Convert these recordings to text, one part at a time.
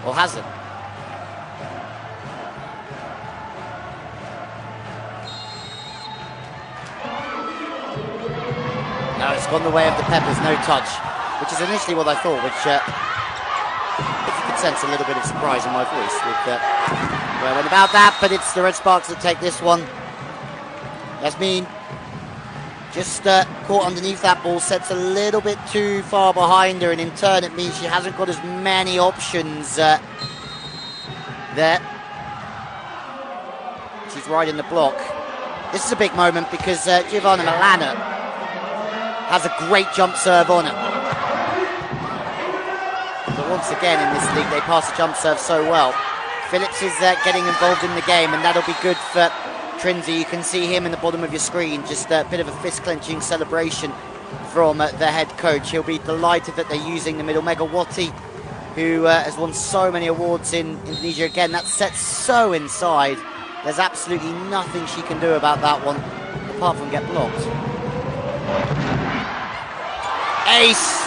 Or hasn't. No, it's gone the way of the Peppers, no touch, which is initially what I thought, which if you could sense a little bit of surprise in my voice with where I went about that, but it's the Red Sparks that take this one. Yasmin just caught underneath that ball, sets a little bit too far behind her, and in turn it means she hasn't got as many options there. She's right in the block. This is a big moment because Giovanna Milana has a great jump serve on her. But once again in this league they pass the jump serve so well. Phillips is getting involved in the game, and that'll be good for Trinzi. You can see him in the bottom of your screen, just a bit of a fist-clenching celebration from the head coach. He'll be delighted that they're using the middle. Megawati, who has won so many awards in Indonesia. Again, that set's so inside. There's absolutely nothing she can do about that one, apart from get blocked. Ace!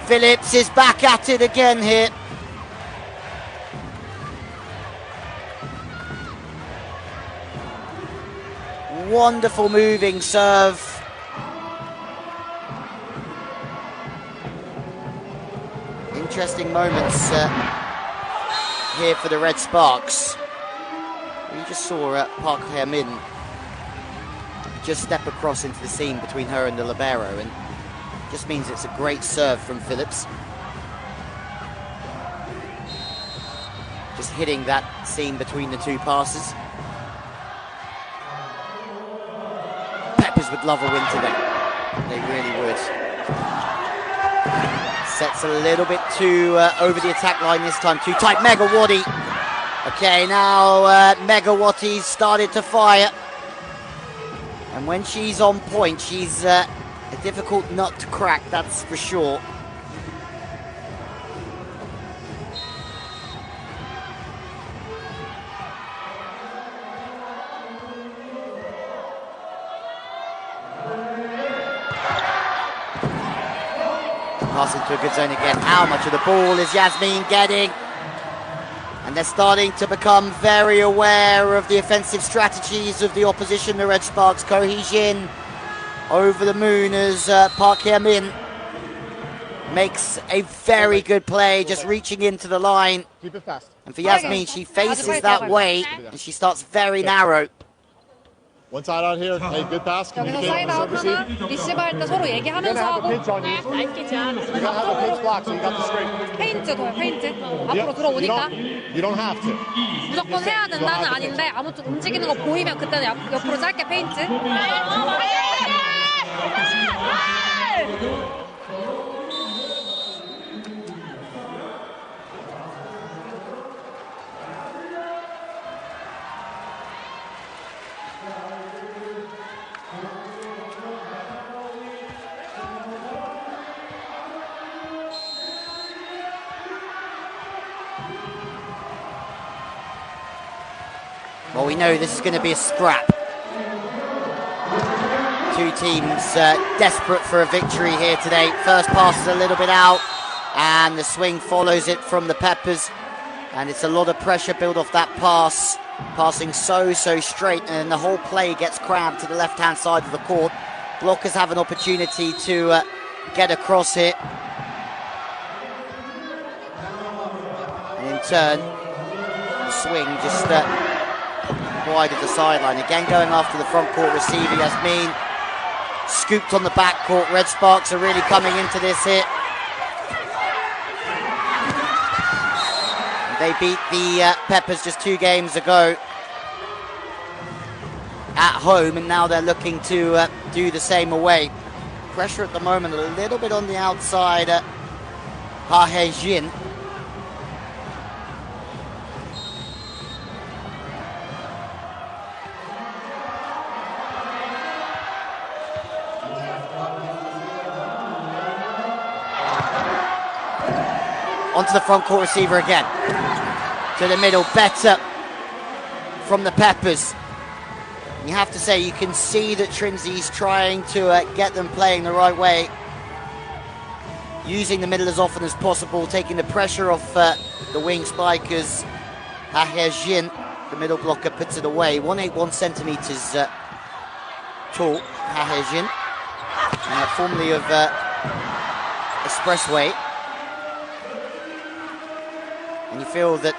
Phillips is back at it again here. Wonderful moving serve. Interesting moments here for the Red Sparks. We just saw Park Hae-min just step across into the seam between her and the libero, and just means it's a great serve from Phillips. Just hitting that seam between the two passes. Peppers would love a win today. They really would. Sets a little bit too over the attack line this time. Too tight. Megawati. Okay, now Megawati's started to fire. And when she's on point, she's a difficult nut to crack, that's for sure. Pass into a good zone again. How much of the ball is Yasmin getting? And they're starting to become very aware of the offensive strategies of the opposition, the Red Sparks. Ko Hee-jin over the moon as Park Hae-min makes a very good play, just reaching into the line. Keep it fast. And for Yasmin, she faces that way, and she starts very narrow. One side out here. Hey, good pass. 여기서 사이드 아웃하나 리시브할 때 서로 얘기하면서 하고 You're gonna have a pitch block, so you got the screen. 페인트 더 페인트 앞으로 들어오니까 You don't have to. 무조건 해야 된다는 아닌데 아무튼 움직이는 거 보이면 그때는 옆으로 짧게 페인트. Well, we know this is going to be a scrap. Two teams desperate for a victory here today. First pass is a little bit out, and the swing follows it from the Peppers. And it's a lot of pressure built off that pass. Passing so straight, and the whole play gets cramped to the left-hand side of the court. Blockers have an opportunity to get across here. And in turn, the swing just wide of the sideline. Again going after the front court receiver, Yasmin. Scooped on the back court. Red Sparks are really coming into this hit. They beat the Peppers just 2 games ago at home, and now they're looking to do the same away. Pressure at the moment a little bit on the outside. Ha Hae-jin. Onto the front court receiver again. To the middle, better from the Peppers. You have to say, you can see that Trinzi's trying to get them playing the right way. using the middle as often as possible, taking the pressure off the wing spikers. Jin, the middle blocker, puts it away. 181 centimeters tall, Jin, formerly of Expressway. And you feel that,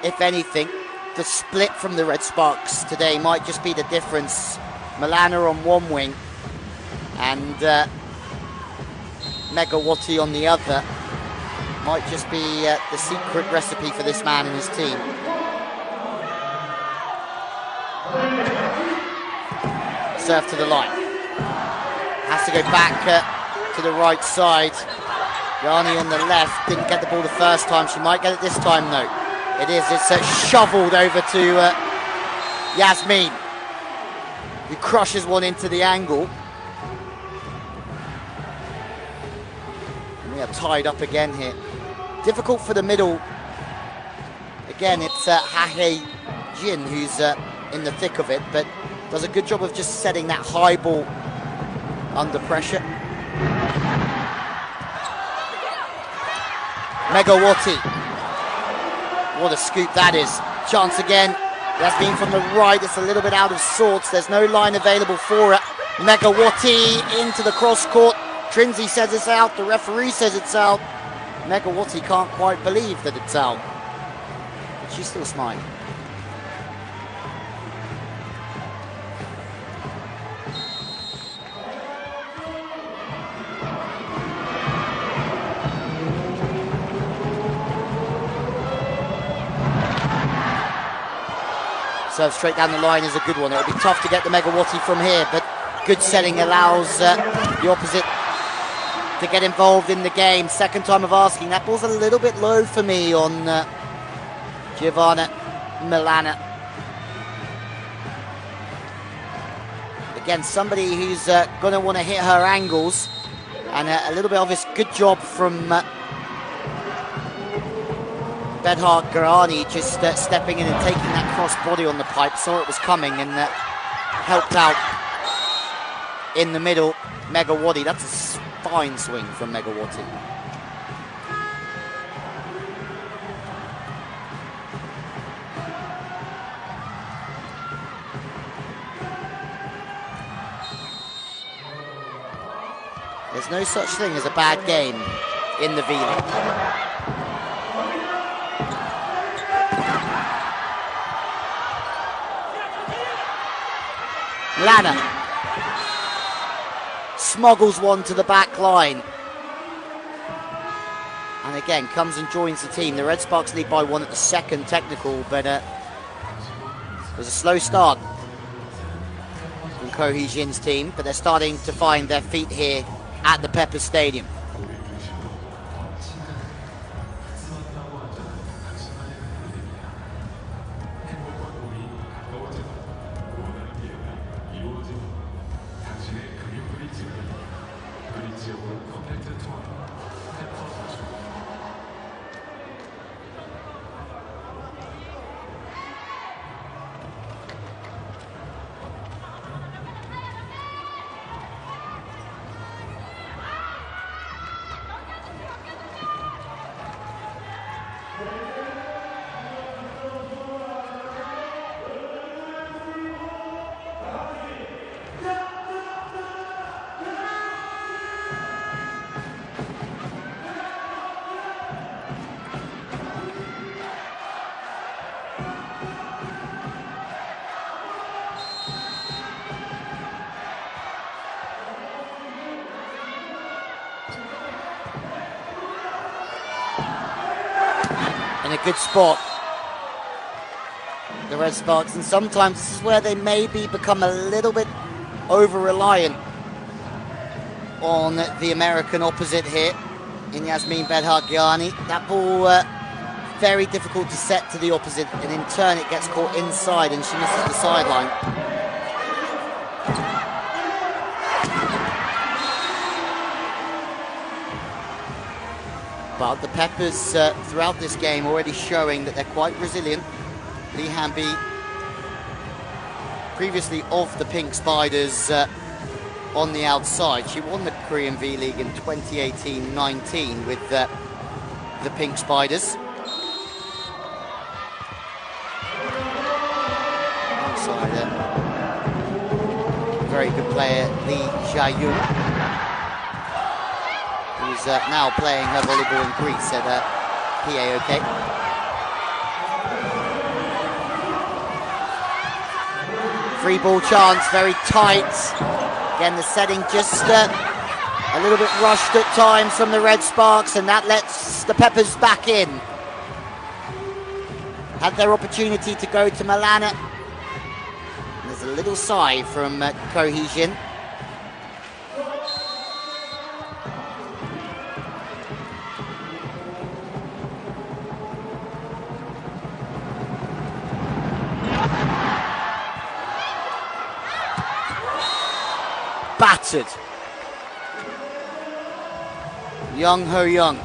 if anything, the split from the Red Sparks today might just be the difference. Milana on one wing and Megawati on the other might just be the secret recipe for this man and his team. Serve to the line. Has to go back to the right side. Gianni on the left, didn't get the ball the first time. She might get it this time though. It's shoveled over to Yasmin, who crushes one into the angle. And we are tied up again here. Difficult for the middle. Again, it's Jin who's in the thick of it, but does a good job of just setting that high ball under pressure. Megawati. What a scoop that is. Chance again. That's been from the right. It's a little bit out of sorts. There's no line available for it. Megawati into the cross court. Trinzi says it's out. The referee says it's out. Megawati can't quite believe that it's out. But she's still smiling. Serve straight down the line is a good one. It'll be tough to get the Megawati from here, but good setting allows the opposite to get involved in the game. Second time of asking. That ball's a little bit low for me on Giovanna Milana. Again, somebody who's going to want to hit her angles, and a little bit of this good job from Bedhart Garani just stepping in and taking that cross body on the pipe, saw it was coming and helped out in the middle. Megawati, that's a fine swing from Megawati. There's no such thing as a bad game in the V-League. Lana smuggles one to the back line. And again, comes and joins the team. The Red Sparks lead by one at the second technical, but it was a slow start from Ko Hee-jin's team, but they're starting to find their feet here at the Pepper Stadium. Good spot, the Red Sparks, and sometimes this is where they maybe become a little bit over-reliant on the American opposite here in Yasmin Bedhart-Giani. That ball very difficult to set to the opposite, and in turn it gets caught inside and she misses the sideline. But the Peppers throughout this game already showing that they're quite resilient. Lee Hanby, previously of the Pink Spiders, on the outside. She won the Korean V-League in 2018-19 with the Pink Spiders. Alongside very good player Lee Jae-yoon, who's now playing her volleyball in Greece at PAOK. Free ball chance, very tight. Again, the setting just a little bit rushed at times from the Red Sparks, and that lets the Peppers back in. Had their opportunity to go to Milana. There's a little sigh from Ko Hee-jin. Battered. Young Ho Young,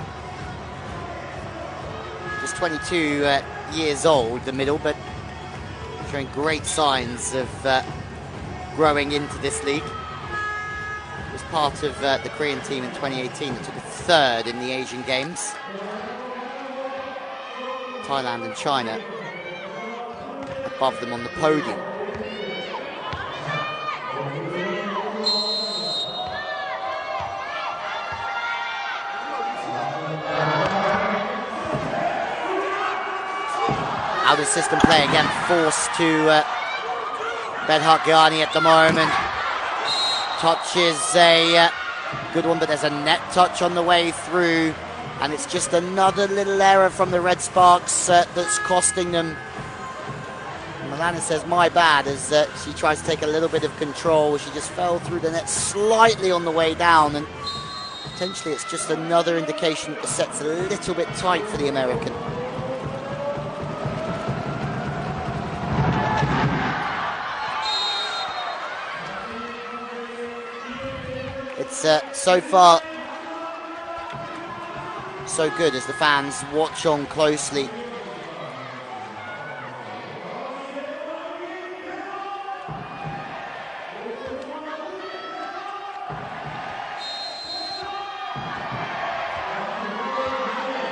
just 22 years old, the middle, but showing great signs of growing into this league. Was part of the Korean team in 2018 and took a third in the Asian Games. Thailand and China above them on the podium. Out of system play again, forced to Bedhart Ghiani at the moment. Touch is a good one, but there's a net touch on the way through, and it's just another little error from the Red Sparks that's costing them. Milana says, my bad, as she tries to take a little bit of control. She just fell through the net slightly on the way down, and potentially it's just another indication that the set's a little bit tight for the American. It's so far so good as the fans watch on closely.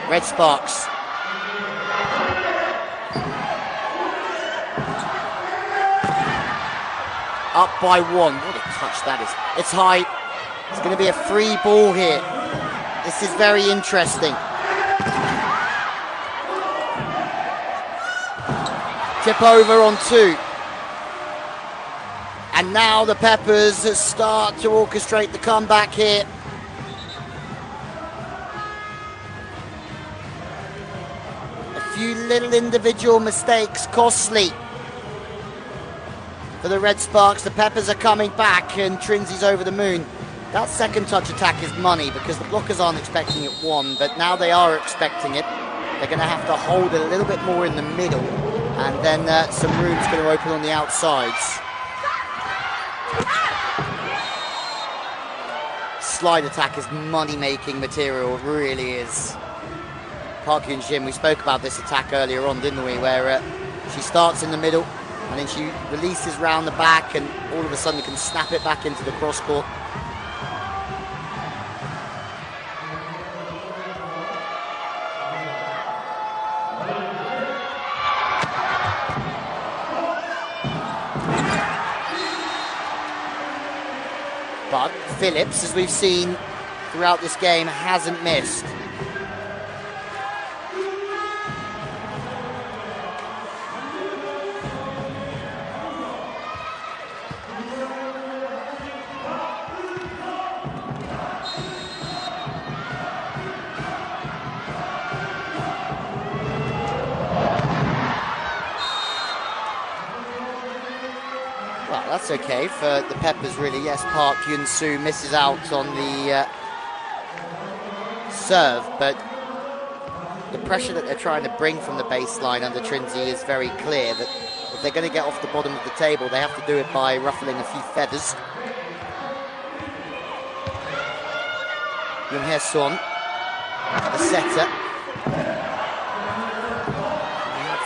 Red Sparks. Up by one. What a touch that is. It's high. It's going to be a free ball here. This is very interesting. Tip over on two. And now the Peppers start to orchestrate the comeback here. A few little individual mistakes, costly for the Red Sparks. The Peppers are coming back and Trinzi's over the moon. That second touch attack is money because the blockers aren't expecting it one, but now they are expecting it. They're going to have to hold it a little bit more in the middle, and then some room's going to open on the outsides. Slide attack is money-making material, it really is. Park Hyun-jin, we spoke about this attack earlier on, didn't we, where she starts in the middle, and then she releases round the back, and all of a sudden can snap it back into the cross-court. But Phillips, as we've seen throughout this game, hasn't missed. That's okay for the Peppers, really. Yes, Park Hyun-soo misses out on the serve, but the pressure that they're trying to bring from the baseline under Trinzi is very clear, that if they're going to get off the bottom of the table, they have to do it by ruffling a few feathers. Yoon Hye-son, the setter.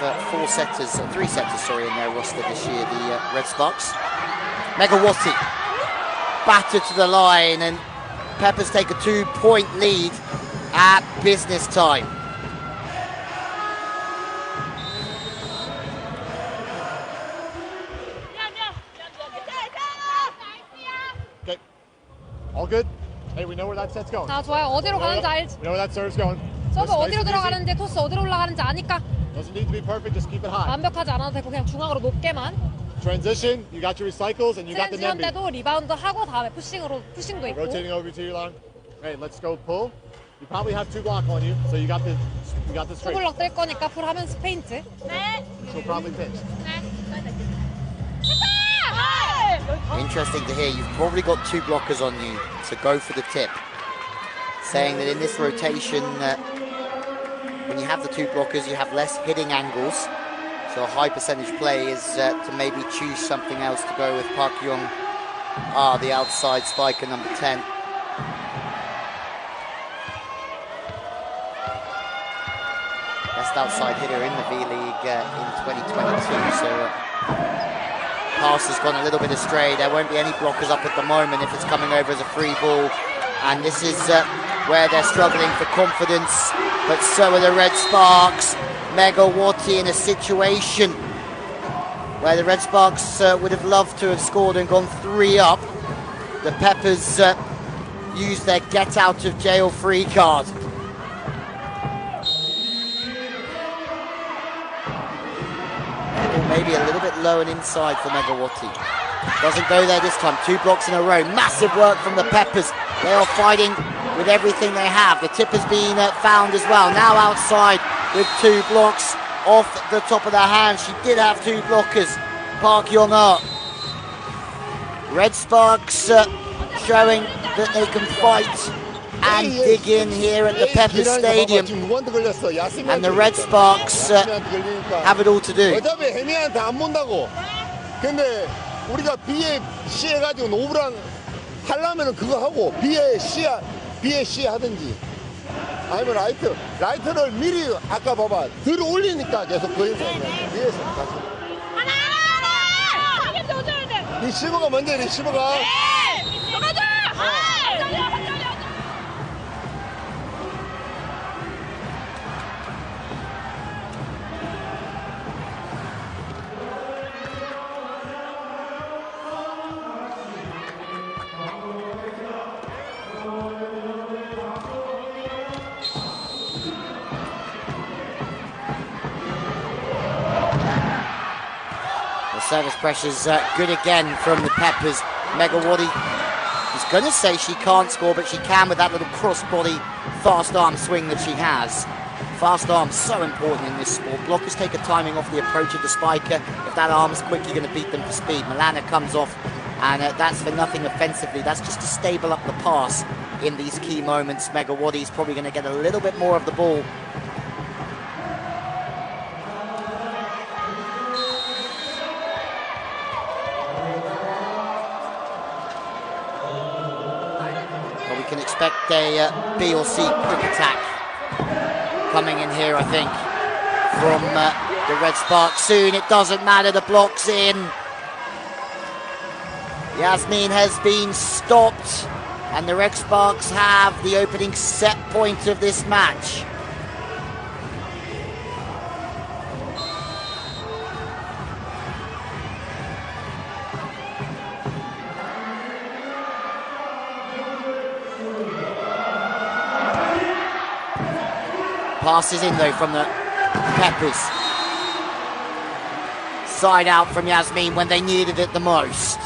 They have three setters, in their roster this year, the Red Sparks. Megawati. battered to the line, and Peppers take a 2-point lead at business time. Okay. All good? Hey, we know where that set's going. 아, 좋아요. 어디로 가는지 알지? We know where that serve's going. 서브 Nice 어디로 and easy. 들어가는지, 토스 어디로 올라가는지 아니까 Doesn't need to be perfect, just keep it high. 완벽하지 않아도 되고 그냥 중앙으로 높게만. Transition, you got your recycles and you got the 트랜지션 NEMBY. 때도 리바운드 하고 다음에 푸싱도 있고. Rotating over to your line. Hey, let's go pull. You probably have 2 block on you, so you got the straight. 투블럭 뜰 거니까 풀 하면서 페인트. She'll probably pinch. Interesting to hear, you've probably got 2 blockers on you, so go for the tip. Saying that in this rotation, when you have the 2 blockers, you have less hitting angles. So a high percentage play is to maybe choose something else to go with Park Young, the outside spiker, number 10. Best outside hitter in the V-League in 2022, so pass has gone a little bit astray. There won't be any blockers up at the moment if it's coming over as a free ball, and this is where they're struggling for confidence, but so are the Red Sparks. Megawati in a situation where the Red Sparks would have loved to have scored and gone 3 up. The Peppers used their get out of jail free card. Maybe a little bit low and inside for Megawati. Doesn't go there this time. 2 blocks in a row. Massive work from the Peppers. They are fighting with everything they have. The tip has been found as well. Now outside with 2 blocks off the top of their hands. She did have 2 blockers. Park Young-ah. Red Sparks showing that they can fight and dig in here at the Peppers Stadium. And the Red Sparks have it all to do. 어차피 해미한테 안 본다고. 근데 우리가 B에 C 해가지고 노브랑 하려면은 그거 하고 B에 C 하든지 아니면 라이트를 미리 아까 봐봐 들 올리니까 계속 거기서 위에서 다시. 리시버가 먼저 리시버가. Service pressure's good again from the Peppers. Megawati is going to say she can't score, but she can with that little cross-body fast arm swing that she has. Fast arm so important in this sport. Blockers take a timing off the approach of the spiker. If that arm's quick, you're going to beat them for speed. Milana comes off, and that's for nothing offensively. That's just to stable up the pass in these key moments. Megawati is probably going to get a little bit more of the ball. Can expect a B or C quick attack coming in here, I think, from the Red Sparks soon. It doesn't matter, the block's in. Yasmin has been stopped, and the Red Sparks have the opening set point of this match. Passes in though from the Peppers. Side out from Yasmin when they needed it the most.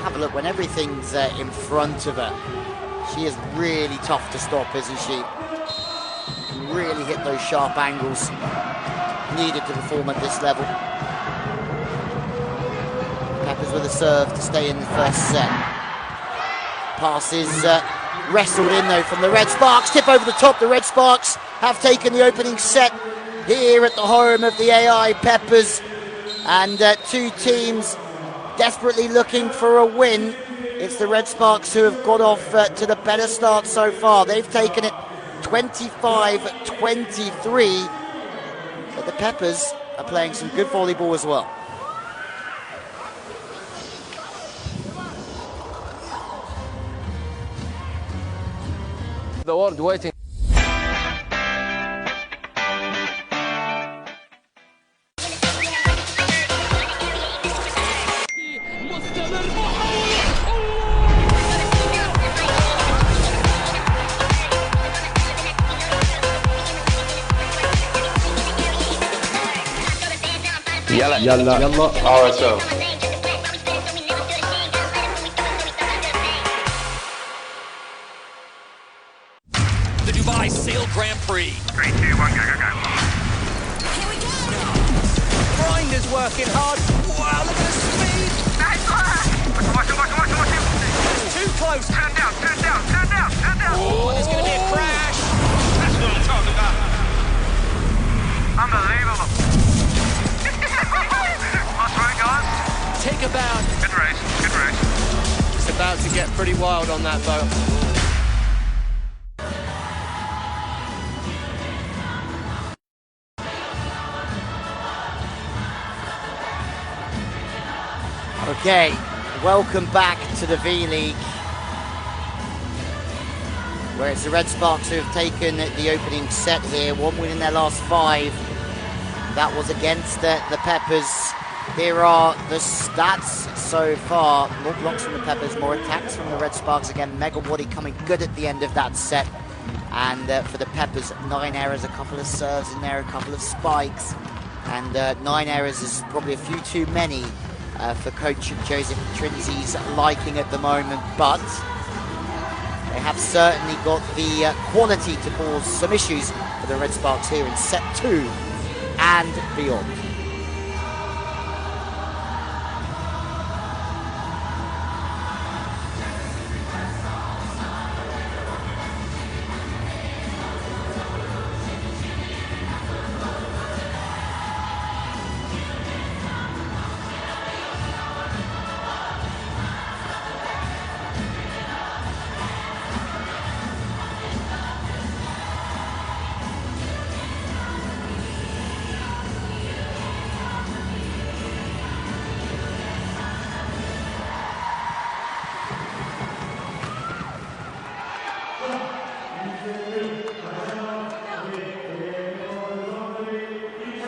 Have a look, when everything's in front of her, she is really tough to stop, isn't she? Can really hit those sharp angles needed to perform at this level. Peppers with a serve to stay in the first set. Passes wrestled in though from the Red Sparks. Tip over the top. The Red Sparks have taken the opening set here at the home of the AI Peppers, and 2 teams desperately looking for a win. It's the Red Sparks who have got off to the better start so far. They've taken it 25-23, but the Peppers are playing some good volleyball as well. the world waiting. The Dubai Sail Grand Prix. 3, 2, 1, go, go, go. Here we go. Grind is working hard. Wow, look at the speed. Nice one. Watch it. Too close. Turn down, turn down, turn down, turn down. Oh, there's going to be a crash. That's what I'm talking about. Unbelievable. That's right, guys. Take a bow. Good race, good race. It's about to get pretty wild on that boat. Okay, welcome back to the V-League, where it's the Red Sparks who have taken the opening set here, 1 win in their last 5. That was against the Peppers. Here are the stats so far. More blocks from the Peppers, more attacks from the Red Sparks. Again, Mega Wadi coming good at the end of that set. And for the Peppers, 9 errors, a couple of serves in there, a couple of spikes. And 9 errors is probably a few too many for Coach Joseph Trinzi's liking at the moment. But they have certainly got the quality to cause some issues for the Red Sparks here in set 2 and beyond.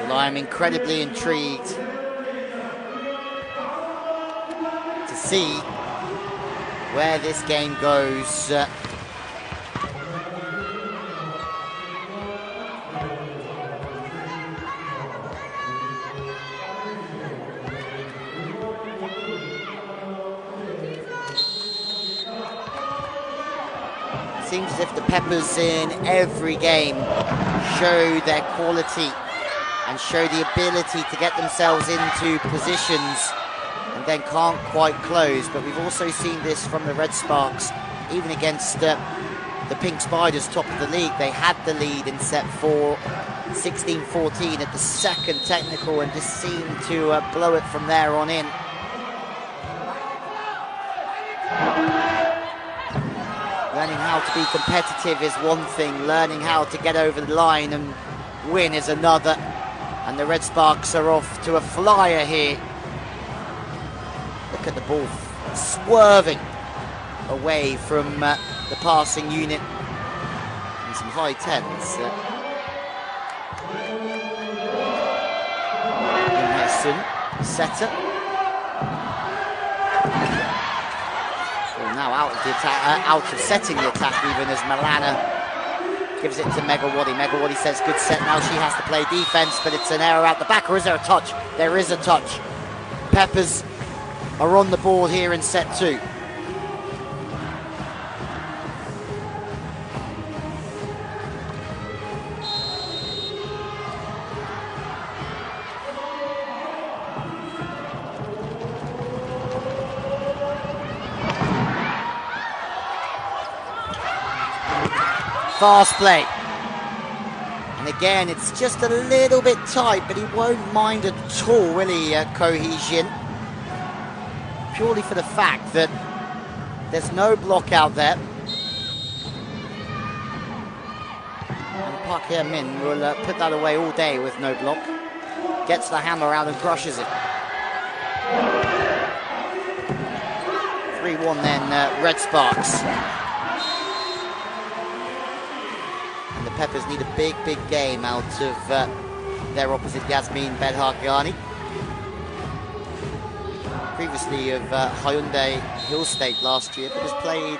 Well, I'm incredibly intrigued to see where this game goes. Seems as if the Peppers in every game show their quality and show the ability to get themselves into positions and then can't quite close. But we've also seen this from the Red Sparks, even against the Pink Spiders, top of the league. They had the lead in set 4, 16-14 at the second technical, and just seemed to blow it from there on in. Learning how to be competitive is one thing, learning how to get over the line and win is another. And the Red Sparks are off to a flyer here. Look at the ball swerving away from the passing unit. And some high tens. Setter. Now out of the attack, out of setting the attack even, as Milana gives it to Mega Wadi. Mega Wadi says good set. Now she has to play defense, but it's an error out the back. Or is there a touch? There is a touch. Peppers are on the board here in set 2. Fast play. And again, it's just a little bit tight, but he won't mind at all, will he, Cohesion? Purely for the fact that there's no block out there. And Park Hye-min will put that away all day with no block. Gets the hammer out and crushes it. 3-1 then, Red Sparks. And the Peppers need a big, big game out of their opposite Yasmin Belhagiani. Previously of Hyundai Hill State last year, but has played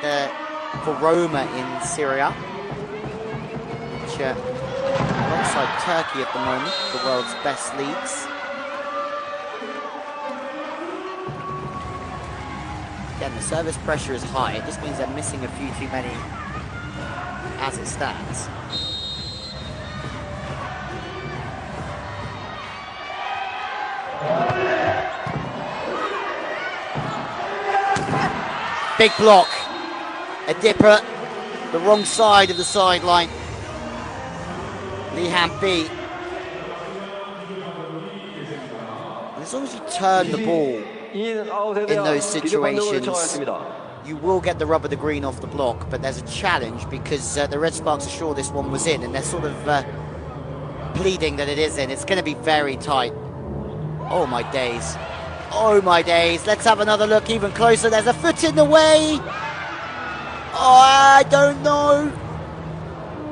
for Roma in Syria, which alongside Turkey at the moment, the world's best leagues. Again, the service pressure is high. It just means they're missing a few too many as it stands. Big block. A dipper. The wrong side of the sideline. Lee Han-bi. And as long as you turn the ball in those situations, you will get the rub of the green off the block, but there's a challenge because the Red Sparks are sure this one was in, and they're sort of pleading that it is in. It's going to be very tight. Oh my days. Oh my days. Let's have another look even closer. There's a foot in the way. Oh, I don't know.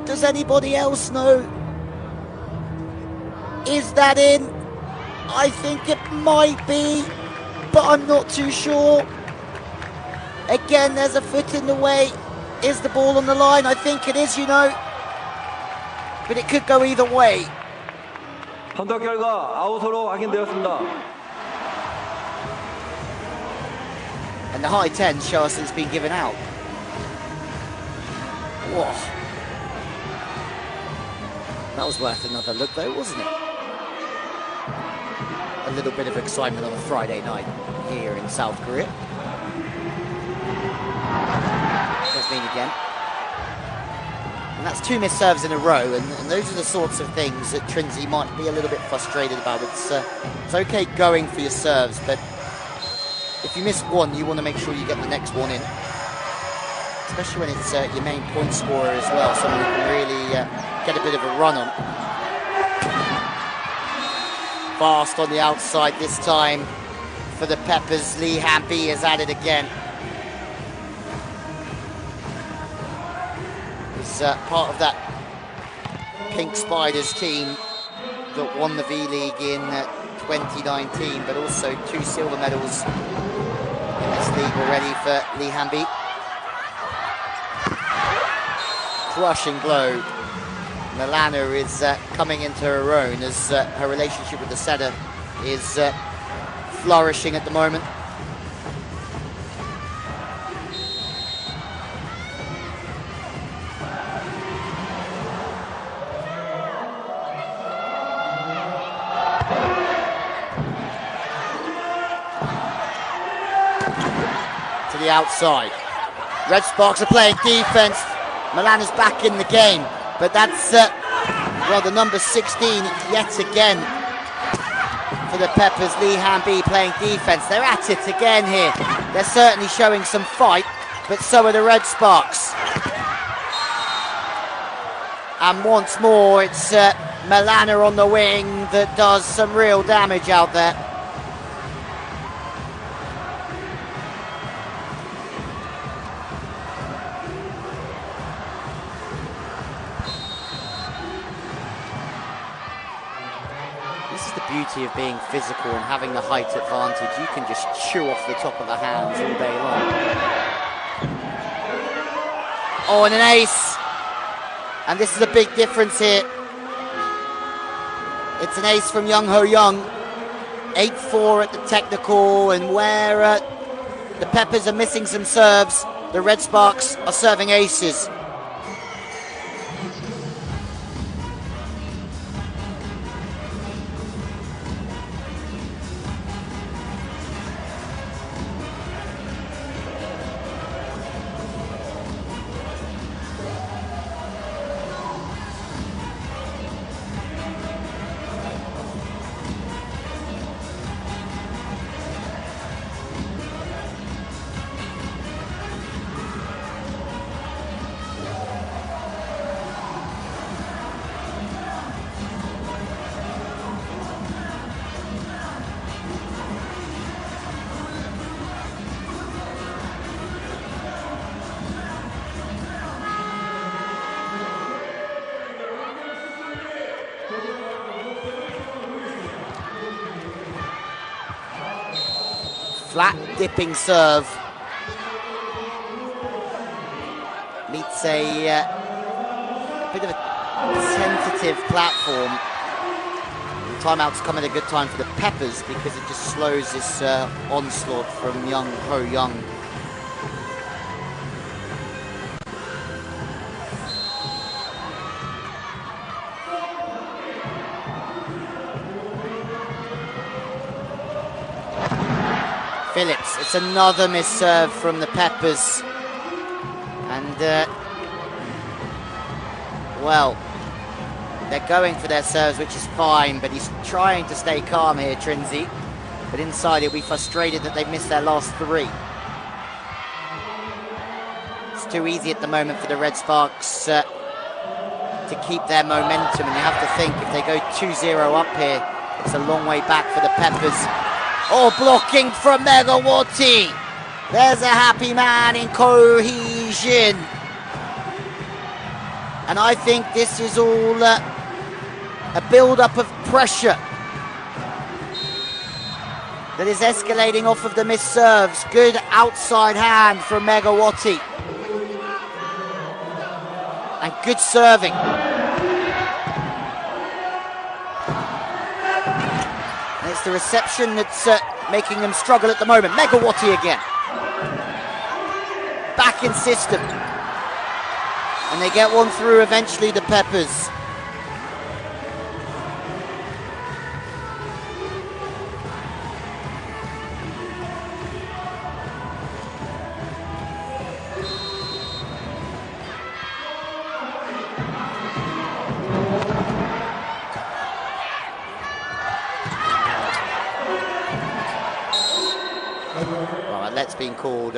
Does anybody else know? Is that in? I think it might be, but I'm not too sure. Again, there's a foot in the way. Is the ball on the line? I think it is, you know. But it could go either way. 판독 결과 아웃으로 확인되었습니다. And the high 10s show us it's been given out. Whoa. That was worth another look though, wasn't it? A little bit of excitement on a Friday night here in South Korea. There's Mean again. And that's 2 missed serves in a row, and those are the sorts of things that Trinzi might be a little bit frustrated about. It's okay going for your serves, but if you miss one, you want to make sure you get the next one in. Especially when it's your main point scorer as well, someone who can really get a bit of a run on. Fast on the outside this time for the Peppers. Lee Han-bi is at it again. He's part of that Pink Spiders team that won the V-League in 2019, but also 2 silver medals in this league already for Lee Han-bi. Crushing blow. Milana is coming into her own as her relationship with the setter is flourishing at the moment. To the outside. Red Sparks are playing defense. Milana's back in the game, but that's well, the number 16 yet again for the Peppers. Lee Han-bi playing defense. They're at it again here. They're certainly showing some fight, but so are the Red Sparks. And once more, it's Milana on the wing that does some real damage out there. Beauty of being physical and having the height advantage. You can just chew off the top of the hands all day long. Oh, and an ace. And this is a big difference here. It's an ace from Young Ho Young. 8-4 at the technical, and where the Peppers are missing some serves, the Red Sparks are serving aces. Flat dipping serve. Meets a bit of a tentative platform. The timeout's come at a good time for the Peppers because it just slows this onslaught from Ho Young. Phillips, it's another miss serve from the Peppers. And, well, they're going for their serves, which is fine, but he's trying to stay calm here, Trinzi. But inside, he'll be frustrated that they've missed their last 3. It's too easy at the moment for the Red Sparks to keep their momentum, and you have to think if they go 2-0 up here, it's a long way back for the Peppers. Oh, blocking from Megawati. There's a happy man in cohesion. And I think this is all a build-up of pressure that is escalating off of the missed serves. Good outside hand from Megawati. And good serving. And it's the reception that's making them struggle at the moment. Megawati again. Back in system. And they get one through eventually, the Peppers. Well, let's been called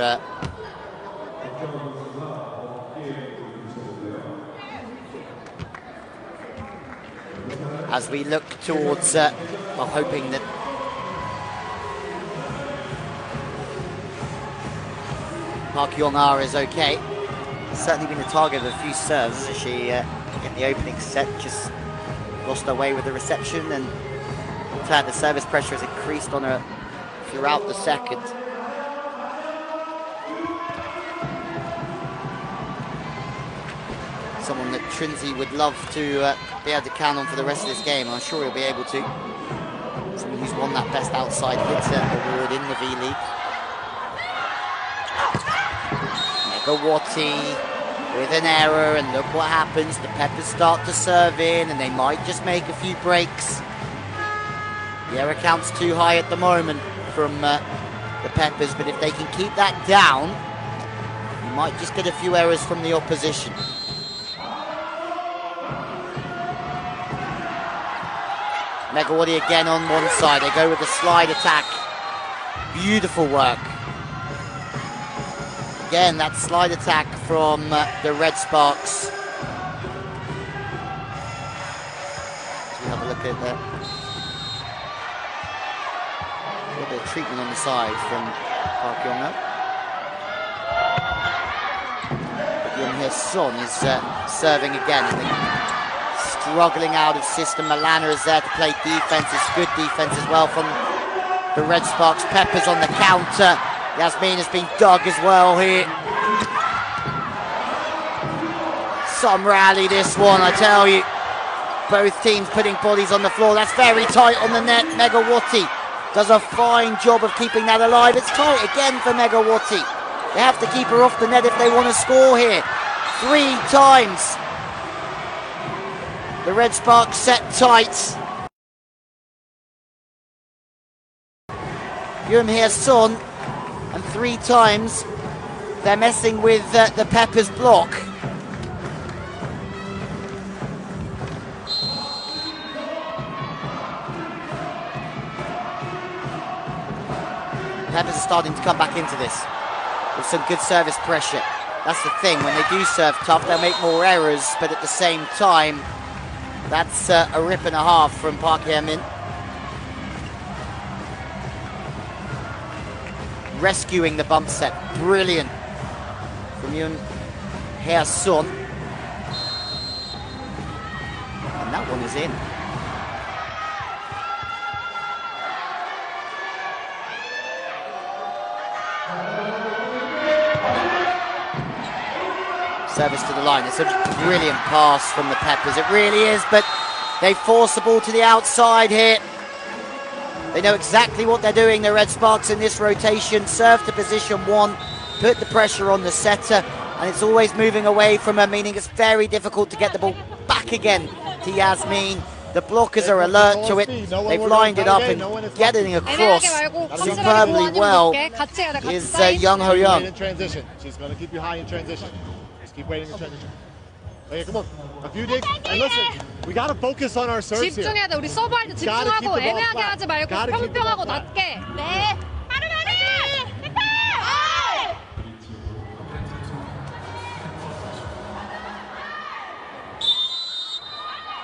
as we look towards, well, hoping that Park Yong-ah is okay. Certainly been the target of a few serves as she, in the opening set, just lost her way with the reception, and in fact the service pressure has increased on her throughout the second. Someone that Trinzi would love to be able to count on for the rest of this game. I'm sure he'll be able to. Someone who's won that Best Outside Hitter award in the V-League. Megawati with an error, and look what happens. The Peppers start to serve in, and they might just make a few breaks. The error count's too high at the moment from the Peppers, but if they can keep that down, you might just get a few errors from the opposition. Megawati again on one side. They go with the slide attack. Beautiful work. Again, that slide attack from the Red Sparks. We have a look at that. A little bit of treatment on the side from Park Yong-ah. But Young-Hye Son is serving again. Struggling out of system. Milana is there to play defense. It's good defense as well from the Red Sparks. Peppers on the counter. Yasmin has been dug as well here. Some rally this one, I tell you. Both teams putting bodies on the floor. That's very tight on the net. Megawati does a fine job of keeping that alive. It's tight again for Megawati. They have to keep her off the net if they want to score here. 3 times. The Red Sparks set tight. Young-Hye Son, and 3 times they're messing with the Peppers block. Peppers are starting to come back into this with some good service pressure. That's the thing, when they do serve tough, they'll make more errors, but at the same time, that's a rip and a half from Park Hye-min. Rescuing the bump set. Brilliant from Young-Hye Son. And that one is in. Service to the line. It's a brilliant pass from the Peppers. It really is, but they force the ball to the outside here. They know exactly what they're doing, the Red Sparks, in this rotation. Serve to position one, put the pressure on the setter, and it's always moving away from her, meaning it's very difficult to get the ball back again to Yasmin. The blockers are alert to it. They've lined it up and getting across superbly well is Young Ho Young. In transition. She's going to keep you high in transition. Just keep waiting in transition. Okay, come on. A few digs. And listen, we got to focus on our serves here. 집중해야 돼. 우리 서브할 때 집중하고 애매하게 하지 말고 평평하고 낮게. 네.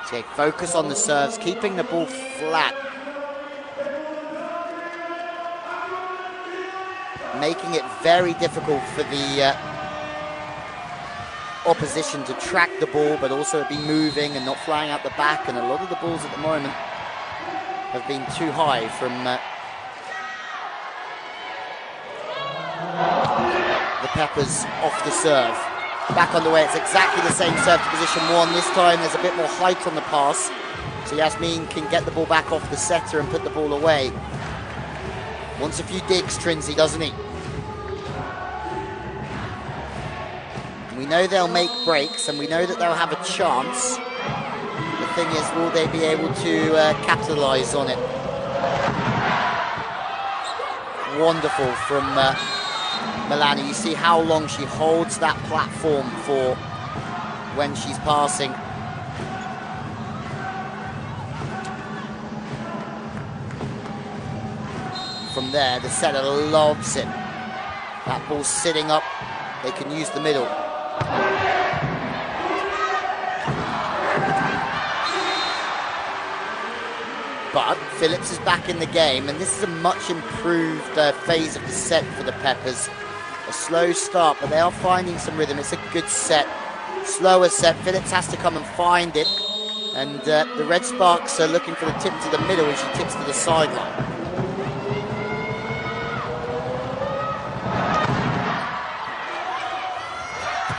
Okay, focus on the serves, keeping the ball flat. Making it very difficult for the opposition to track the ball, but also be moving and not flying out the back. And a lot of the balls at the moment have been too high from the Peppers off the serve. Back on the way, it's exactly the same serve to position one. This time there's a bit more height on the pass, so Yasmin can get the ball back off the setter and put the ball away. Wants a few digs, Trinzy, doesn't he? We know they'll make breaks, and we know that they'll have a chance. The thing is, will they be able to capitalise on it? Wonderful from Milani. You see how long she holds that platform for when she's passing. From there, the setter lobs it. That ball's sitting up. They can use the middle. But Phillips is back in the game, and this is a much improved phase of the set for the Peppers. A slow start, but they are finding some rhythm. It's a good set, slower set. Phillips has to come and find it, and the Red Sparks are looking for the tip to the middle, and she tips to the sideline.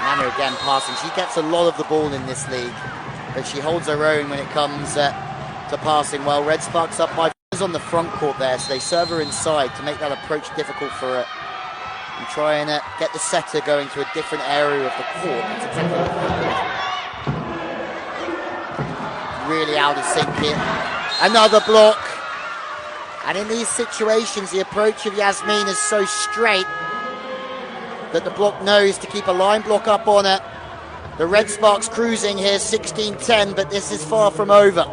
Nana again passing. She gets a lot of the ball in this league, but she holds her own when it comes to passing well. Red Sparks up by on the front court there, so they serve her inside to make that approach difficult for her. And try and get the setter going to a different area of the court. That's exactly what they're doing. Really out of sync here. Another block. And in these situations, the approach of Yasmin is so straight that the block knows to keep a line block up on her. The Red Sparks cruising here, 16-10, but this is far from over.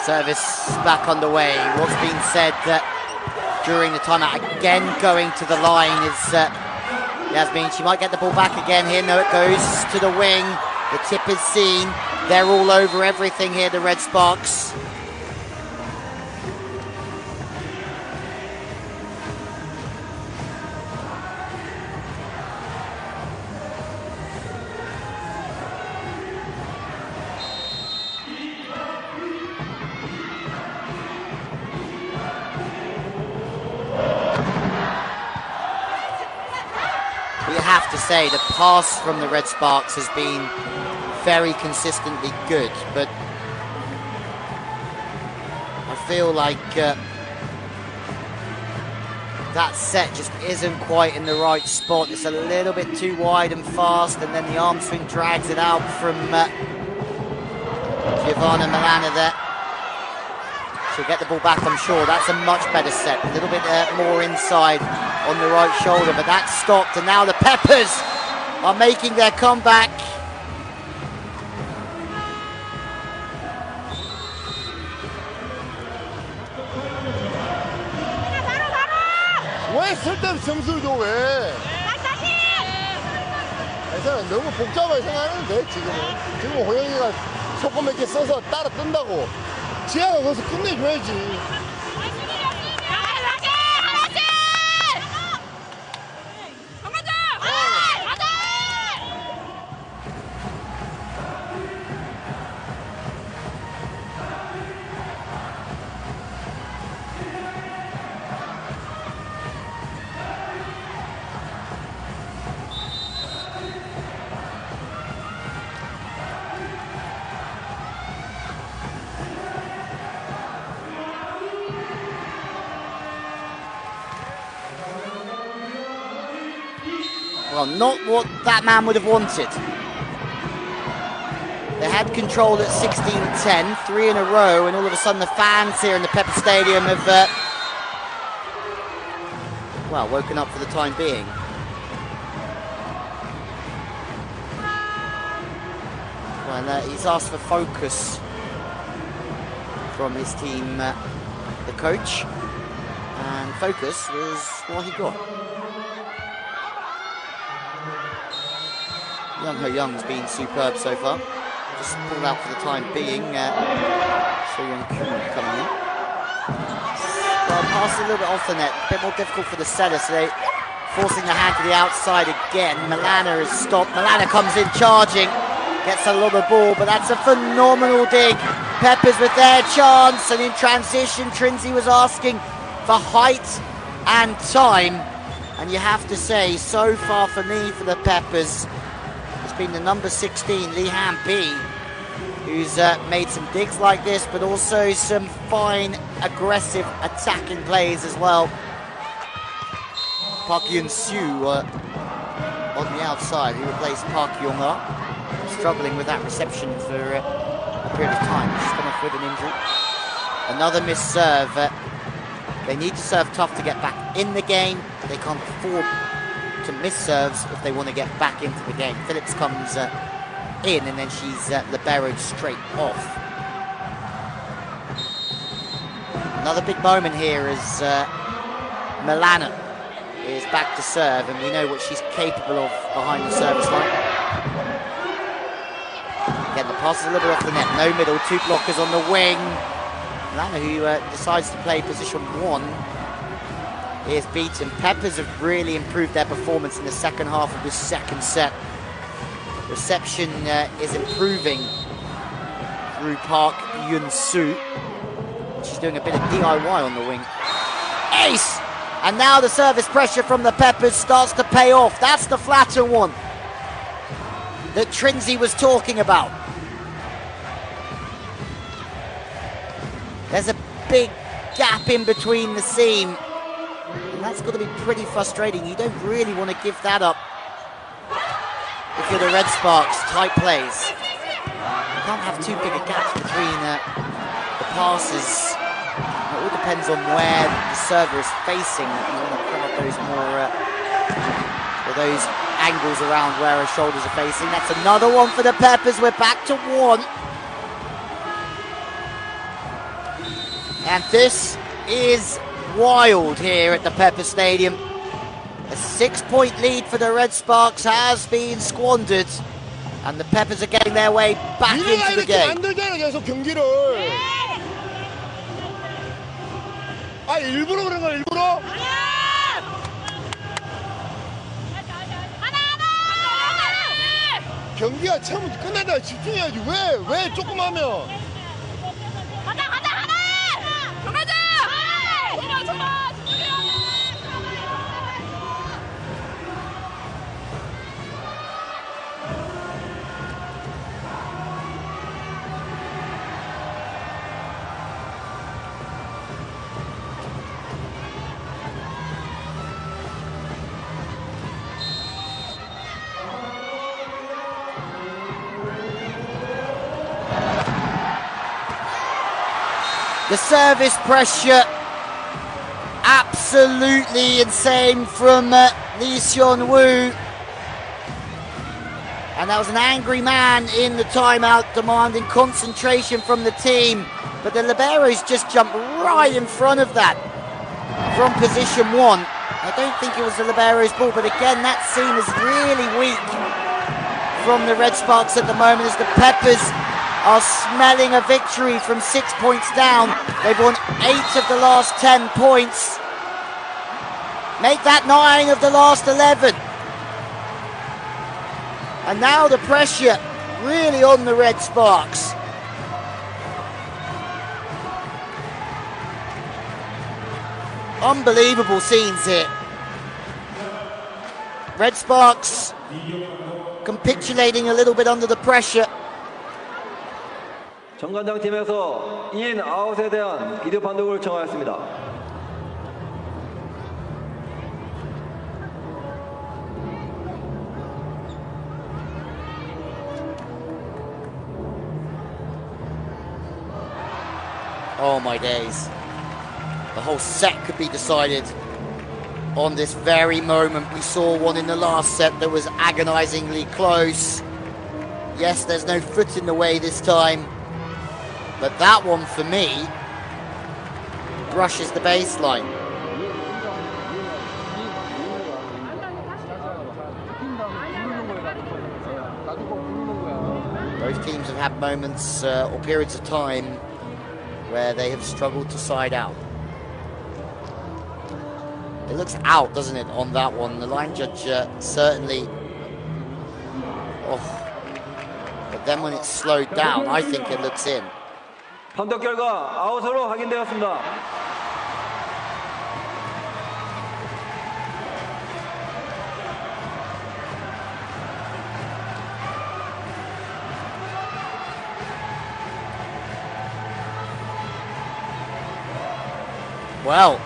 Service back underway. What's been said during the timeout, again going to the line, is Yasmin. She might get the ball back again here. No, it goes to the wing. The tip is seen. They're all over everything here, the Red Sparks. Say the pass from the Red Sparks has been very consistently good, but I feel like that set just isn't quite in the right spot. It's a little bit too wide and fast, and then the arm swing drags it out from Giovanna Milana there. She'll get the ball back, I'm sure. That's a much better set. A little bit more inside on the right shoulder, but that's stopped, and now the Peppers are making their comeback. 왜 쓸데없이 점수를 줘, 왜? 괜찮아, 너무 복잡하게 생각하면 돼, 지금은. 지금은 호영이가 소금 몇 개 써서 따라 뜬다고. 지아가 거기서 끝내줘야지. Well, not what that man would have wanted. They had control at 16-10, 3 in a row, and all of a sudden the fans here in the Pepper Stadium have, well, woken up for the time being. Well, he's asked for focus from his team, the coach, and focus was what he got. Young Ho Young's been superb so far. Just pulled out for the time being. So Young Kuhn coming in. Well, pass a little bit off the net. A bit more difficult for the setter. So they forcing the hand to the outside again. Milana is stopped. Milana comes in charging. Gets a lot of ball, but that's a phenomenal dig. Peppers with their chance. And in transition, Trinzi was asking for height and time. And you have to say, so far for me, for the Peppers, been the number 16, Lee Han B, who's made some digs like this, but also some fine, aggressive attacking plays as well. Park Yun-soo on the outside, who replaced Park Yong-ah, struggling with that reception for a period of time. She's come off with an injury. Another missed serve. They need to serve tough to get back in the game. They can't afford to miss serves if they want to get back into the game. Phillips comes in, and then she's liberoed straight off. Another big moment here as Milana is back to serve, and we know what she's capable of behind the service line. Again, the pass is a little bit off the net. No middle, 2 blockers on the wing. Milana, who decides to play position 1, is beaten. Peppers have really improved their performance in the second half of this second set. Reception is improving through Park Yun-soo. She's doing a bit of DIY on the wing. Ace! And now the service pressure from the Peppers starts to pay off. That's the flatter one that Trinzi was talking about. There's a big gap in between the seam. And that's got to be pretty frustrating. You don't really want to give that up if you're the Red Sparks. Tight plays. You can't have too big a gap between the passes. It all depends on where the server is facing. You want to crowd those more, or those angles around where her shoulders are facing. That's another one for the Peppers. We're back to 1. And this is wild here at the Pepper Stadium. A 6-point lead for the Red Sparks has been squandered, and the Peppers are getting their way back into the game. 만들잖아, 계속 경기를. 아, 일부러 그런 거야, 일부러? 경기가 처음부터 끝나다 집중해야지. 왜 조금 하면? The service pressure, absolutely insane from Lee Seon-woo. And that was an angry man in the timeout demanding concentration from the team. But the liberos just jumped right in front of that from position 1. I don't think it was the liberos' ball, but again, that seam is really weak from the Red Sparks at the moment as the Peppers are smelling a victory from 6 points down. They've won 8 of the last 10 points. Make that 9 of the last 11. And now the pressure really on the Red Sparks. Unbelievable scenes here. Red Sparks capitulating a little bit under the pressure. 정관장 팀에서 인 아웃에 대한 비디오 판독을 청하였습니다. Oh my days. The whole set could be decided on this very moment. We saw one in the last set that was agonizingly close. Yes, there's no foot in the way this time, but that one for me brushes the baseline. Both teams have had moments or periods of time where they have struggled to side out. It looks out, doesn't it, on that one? The line judge certainly... Oh. But then when it's slowed down, I think it looks in. 판독 결과 아웃으로 확인되었습니다. Well,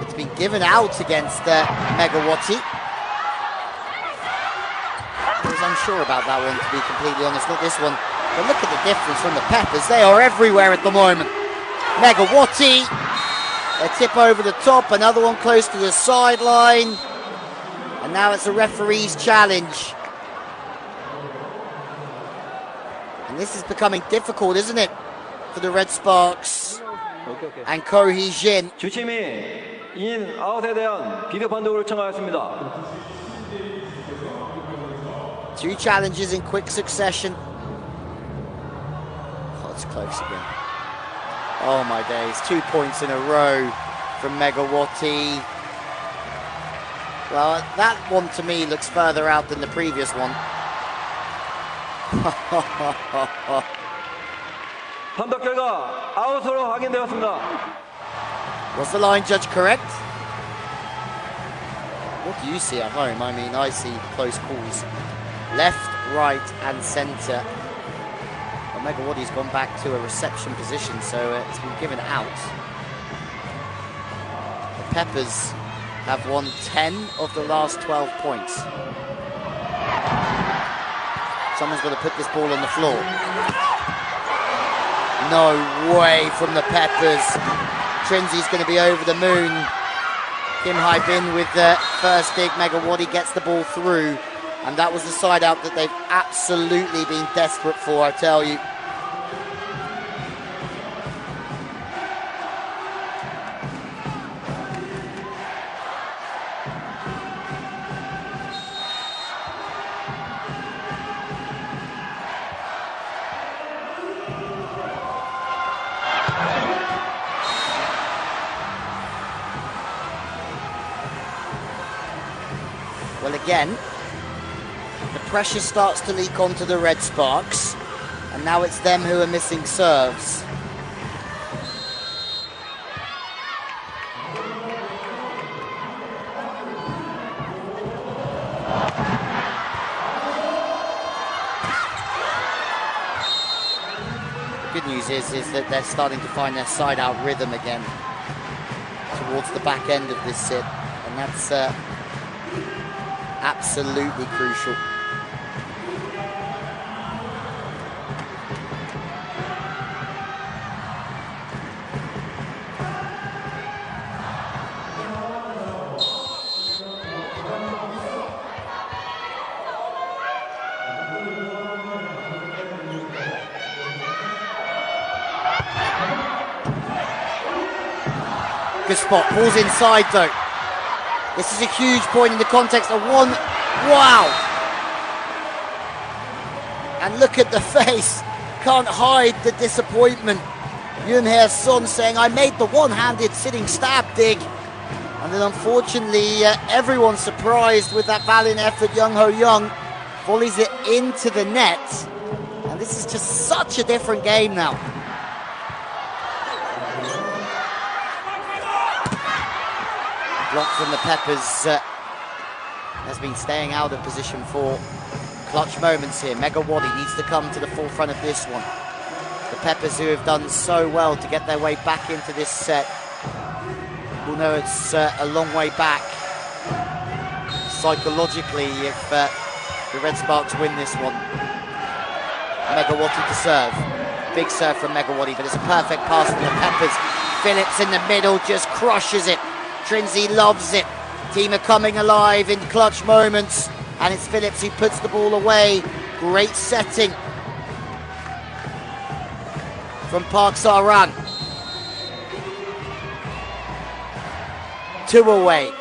it's been given out against Megawati. I was unsure about that one, to be completely honest, not this one. But look at the difference from the Peppers. They are everywhere at the moment. Megawati, a tip over the top, another one close to the sideline. And now it's a referee's challenge. And this is becoming difficult, isn't it, for the Red Sparks and Ko Hee-jin. 주심이 인 아웃에 대한 비디오 판독을 청하였습니다. 2 challenges in quick succession. Oh, it's close again. Oh my days, 2 points in a row from Megawati. Well, that one to me looks further out than the previous one. 판독 결과 아웃으로 확인되었습니다. Was the line judge correct? What do you see at home? I mean, I see close calls. Left, right and centre. Well, Megawati's gone back to a reception position, so it's been given out. The Peppers have won 10 of the last 12 points. Someone's got to put this ball on the floor. No way from the Peppers. Trinzi's going to be over the moon. Kim Hai-bin with the first dig. Megawati gets the ball through. And that was the side out that they've absolutely been desperate for, I tell you. Well, again, the pressure starts to leak onto the Red Sparks, and now it's them who are missing serves. The good news is that they're starting to find their side-out rhythm again towards the back end of this set, and that's absolutely crucial. good spot. Ball's inside though. This is a huge point in the context of one. Wow! And look at the face. Can't hide the disappointment. Yoon Hae Son saying, I made the one-handed sitting stab dig. And then unfortunately, everyone's surprised with that valiant effort. Young Ho Young volleys it into the net. And this is just such a different game now. Block from the Peppers has been staying out of position for clutch moments here. Megawati needs to come to the forefront of this one. The Peppers, who have done so well to get their way back into this set, will know it's a long way back psychologically if the Red Sparks win this one. Megawati to serve. Big serve from Megawati, but it's a perfect pass from the Peppers. Phillips in the middle just crushes it. Trinzy loves it. Team are coming alive in clutch moments, and it's Phillips who puts the ball away. Great setting from Park Saran. 2 away.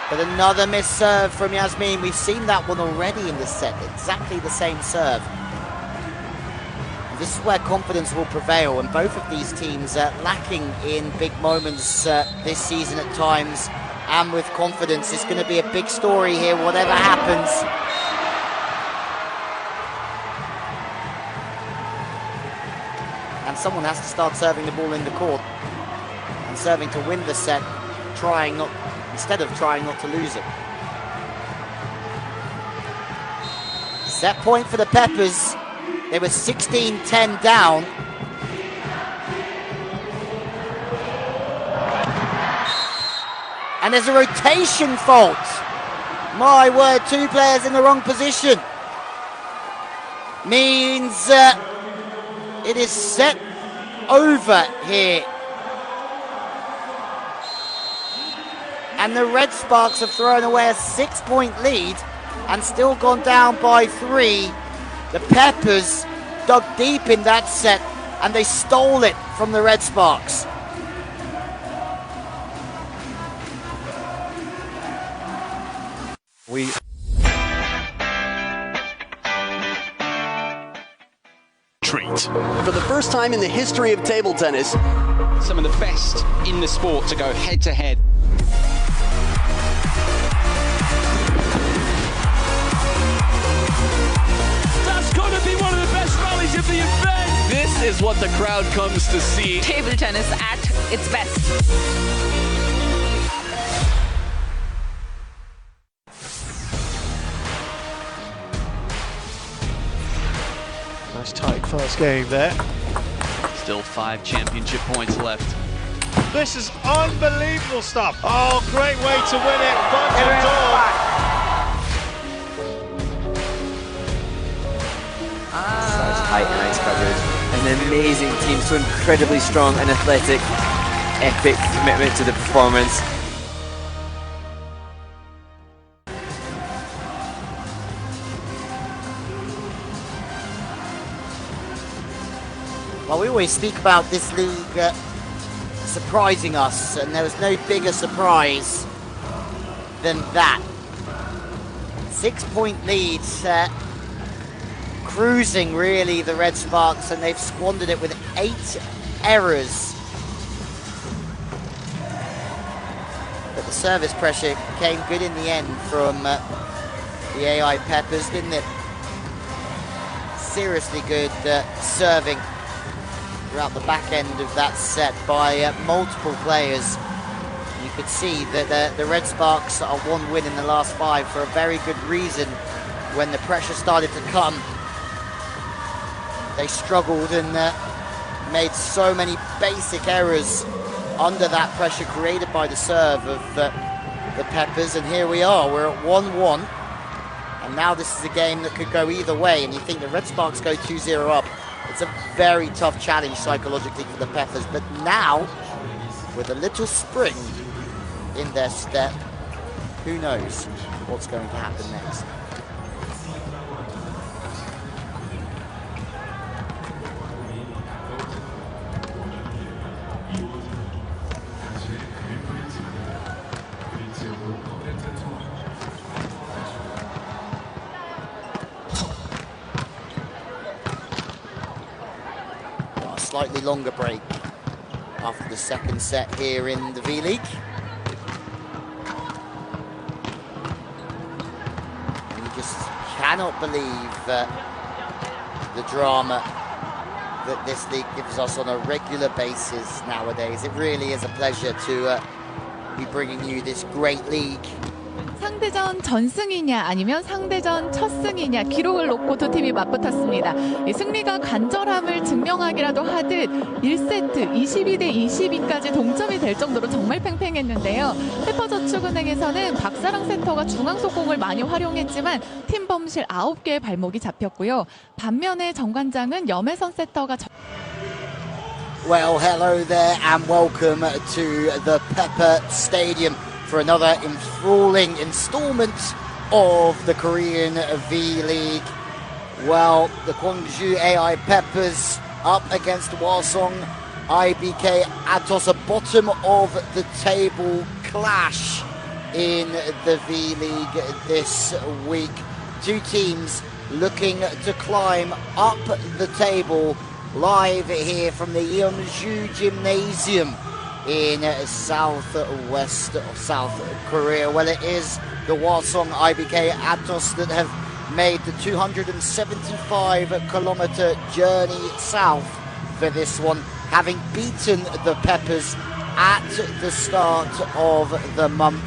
But another missed serve from Yasmin. We've seen that one already in this set. Exactly the same serve. This is where confidence will prevail, and both of these teams are lacking in big moments this season at times, and with confidence. It's going to be a big story here, whatever happens. And someone has to start serving the ball in the court and serving to win the set, instead of trying not to lose it. Set point for the Peppers. They were 16-10 down. And there's a rotation fault. My word, 2 players in the wrong position. Means it is set over here. And the Red Sparks have thrown away a 6-point lead and still gone down by 3. The Peppers dug deep in that set and they stole it from the Red Sparks. Treat. For the first time in the history of table tennis, some of the best in the sport to go head to head. Of the event. This is what the crowd comes to see. Table tennis at its best. Nice tight first game there. Still 5 championship points left. This is unbelievable stuff. Oh, great way to win it. Bunch of doors. Height and ice coverage. An amazing team, so incredibly strong and athletic. Epic commitment to the performance. Well, we always speak about this league surprising us, and there was no bigger surprise than that. 6-point lead, cruising really, the Red Sparks, and they've squandered it with 8 errors. But the service pressure came good in the end from the AI Peppers, didn't it? Seriously good serving throughout the back end of that set by multiple players. You could see that the Red Sparks are 1 win in the last 5 for a very good reason. When the pressure started to come, they struggled and made so many basic errors under that pressure created by the serve of the Peppers. And here we are, we're at 1-1. And now this is a game that could go either way. And you think the Red Sparks go 2-0 up. It's a very tough challenge psychologically for the Peppers. But now, with a little spring in their step, who knows what's going to happen next. slightly longer break after the second set here in the V-League. And you just cannot believe the drama that this league gives us on a regular basis nowadays. It really is a pleasure to be bringing you this great league. 상대전 전승이냐 아니면 상대전 첫 승이냐 기록을 놓고 두 팀이 맞붙었습니다. 이 승리가 간절함을 증명하기라도 하듯 1세트 22대 22까지 동점이 될 정도로 정말 팽팽했는데요. 페퍼저축은행에서는 박사랑 세터가 중앙 속공을 많이 활용했지만 팀 범실 9개의 발목이 잡혔고요. 반면에 정관장은 염혜선 세터가 Well, hello there and welcome to the Pepper Stadium for another enthralling installment of the Korean V-League. Well, the Gwangju AI Peppers up against Hwasong IBK Atos, a bottom of the table clash in the V-League this week. Two teams looking to climb up the table, live here from the Yeonju Gymnasium in southwest of South Korea. Well, it is the Hwasong IBK Atos that have made the 275-kilometer journey south for this one, having beaten the Peppers at the start of the month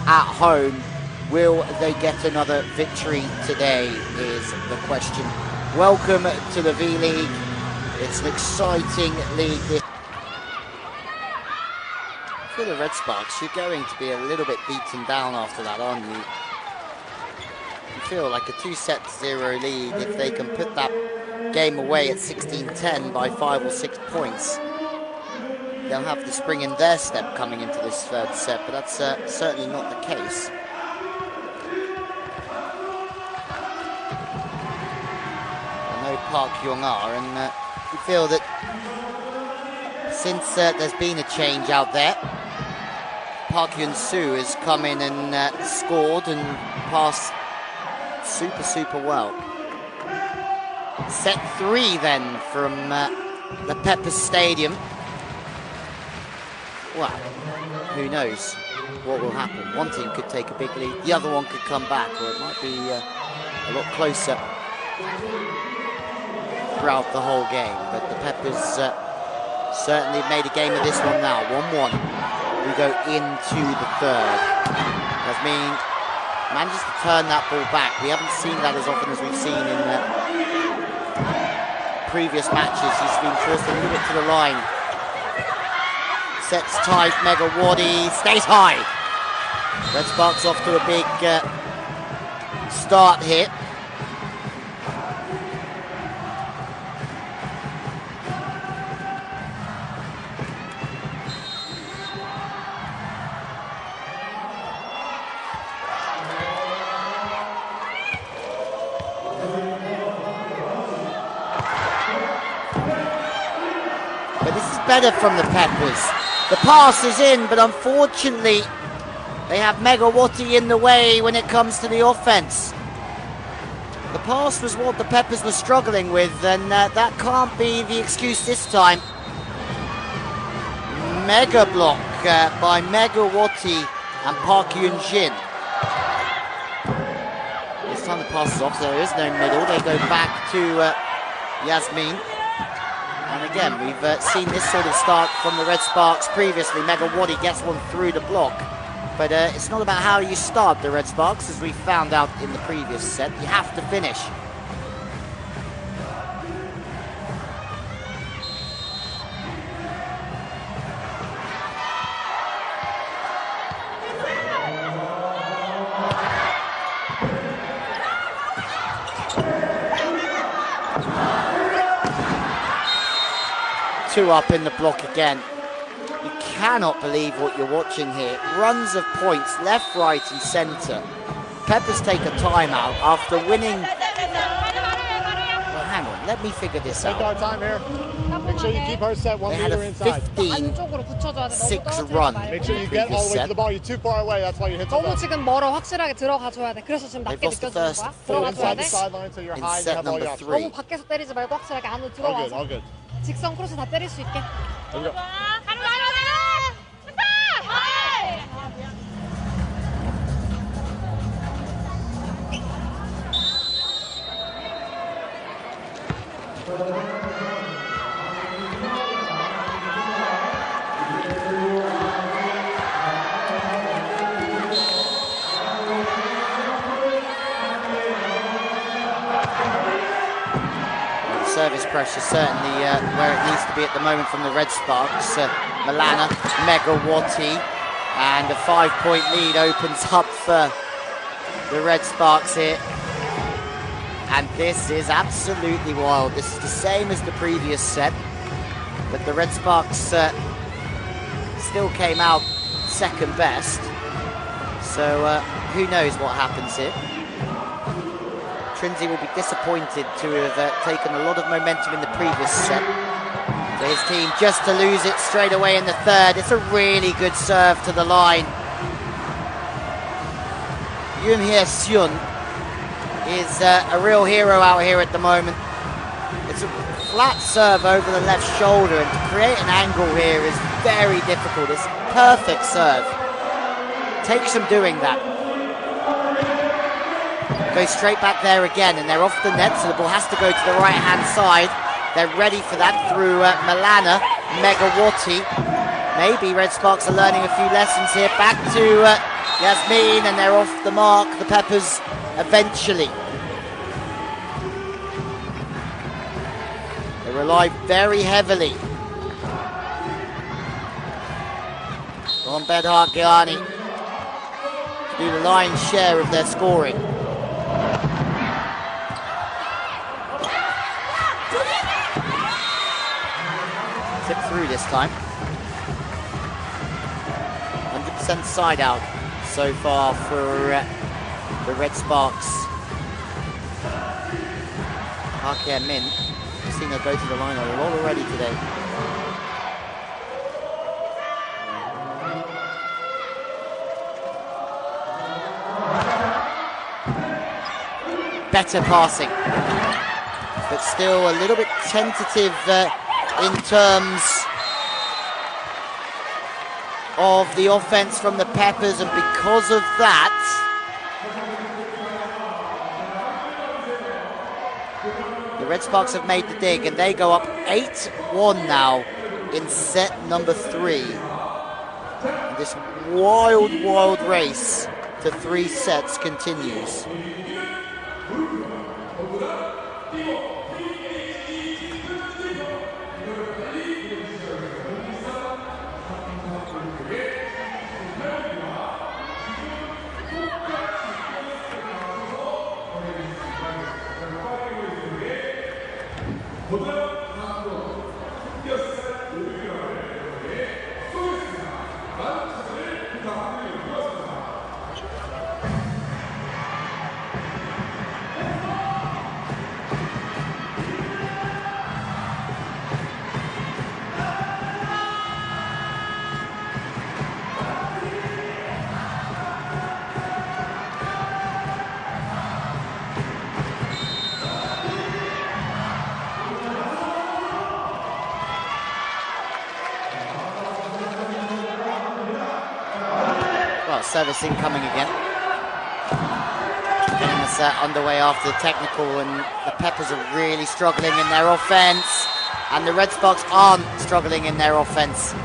at home. Will they get another victory today is the question. Welcome to the V-League. It's an exciting league. For the Red Sparks, you're going to be a little bit beaten down after that, aren't you? You feel like a 2-0 lead if they can put that game away at 16-10 by 5 or 6 points. They'll have the spring in their step coming into this third set, but that's certainly not the case. I know Park Hyung-ah, and you feel that since there's been a change out there, Park Hyun-soo has come in and scored and passed super well. Set 3 then from the Pepper Stadium. Well, who knows what will happen. One team could take a big lead, the other one could come back, or it might be a lot closer throughout the whole game. But the Peppers certainly made a game of this one now. 1-1. We go into the third. Yasmin manages to turn that ball back. We haven't seen that as often as we've seen in previous matches. He's been forced a little bit to the line. Sets tight, Mega Wadi stays high. Red Sparks off to a big start here. Better from the Peppers. The pass is in, but unfortunately they have Megawati in the way when it comes to the offense. The pass was what the Peppers were struggling with, and that can't be the excuse this time. Mega block by Megawati and Park Yoon-jin. This time the pass is off, so there is no middle. They go back to Yasmin. And again, we've seen this sort of start from the Red Sparks previously. Mega Wadi gets one through the block. But it's not about how you start the Red Sparks, as we found out in the previous set. You have to finish. Two up in the block again. You cannot believe what you're watching here. Runs of points, left, right and centre. Peppers take a timeout after winning. Well, hang on, let me figure this out. Take our time here. Make sure you keep her set 1 meter inside. They had a 15-6 run. Make sure you get all the way to the ball. You're too far away. That's why you hit the 너무 지금 멀어. 확실하게 들어가줘야 돼. 그래서 지금 낮게 느껴지는 거야. 들어가줘야 돼. sideline so you're high and set have all number your 3. 너무 밖에서 때리지 말고 확실하게 안으로 들어가서. All good. 직선 크로스 다 때릴 수 있게. 던져. Service pressure certainly where it needs to be at the moment from the Red Sparks. Milana, Megawati, and a 5-point lead opens up for the Red Sparks here. And this is absolutely wild. This is the same as the previous set, but the Red Sparks still came out second best. So who knows what happens here. Trinzi will be disappointed to have taken a lot of momentum in the previous set. For his team just to lose it straight away in the third. It's a really good serve to the line. Yoon Hye Seun is a real hero out here at the moment. It's a flat serve over the left shoulder, and to create an angle here is very difficult. It's perfect serve. Takes some doing that. Goes straight back there again, and they're off the net, so the ball has to go to the right-hand side. They're ready for that through Milana, Megawati. Maybe Red Sparks are learning a few lessons here. Back to Yasmin, and they're off the mark, the Peppers, eventually. They rely very heavily on Bedhart Giani to do the lion's share of their scoring. Tip through this time. 100% side out so far for the Red Sparks. Park Min, I've seen her go to the line a lot already today. Better passing, but still a little bit tentative in terms of the offense from the Peppers, and because of that, the Red Sparks have made the dig, and they go up 8-1 now in set number 3. And this wild, wild race to 3 sets continues. Service incoming again. Getting us underway after the technical, and the Peppers are really struggling in their offense, and the Red Sparks aren't struggling in their offense.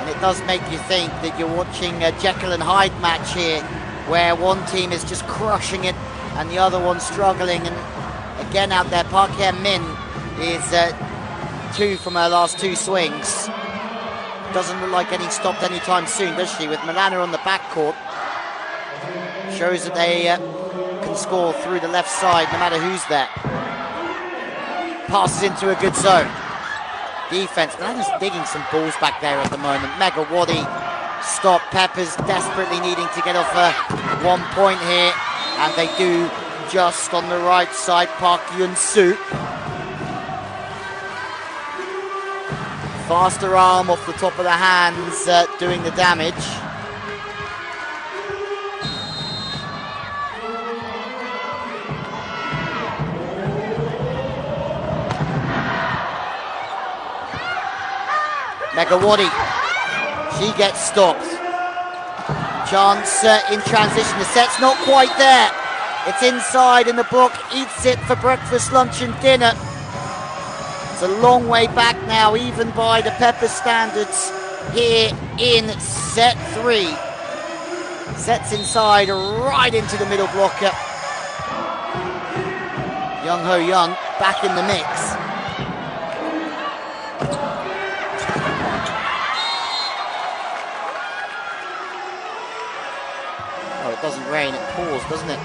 And it does make you think that you're watching a Jekyll and Hyde match here, where one team is just crushing it and the other one struggling. And again out there, Park Hye Min is 2 from her last 2 swings. Doesn't look like getting stopped anytime soon, does she? With Milana on the backcourt. Shows that they can score through the left side no matter who's there. Passes into a good zone. Defense, Milana's digging some balls back there at the moment. Megawati stop. Peppers desperately needing to get off 1 point here. And they do just on the right side. Park Yun-soo. Faster arm off the top of the hands, doing the damage. Megawati, she gets stopped. Chance in transition, the set's not quite there. It's inside and the block eats it for breakfast, lunch and dinner. It's a long way back now, even by the Peppers standards here in set 3. Sets inside right into the middle blocker. Young Ho Young back in the mix. Oh, it doesn't rain, it pours, doesn't it?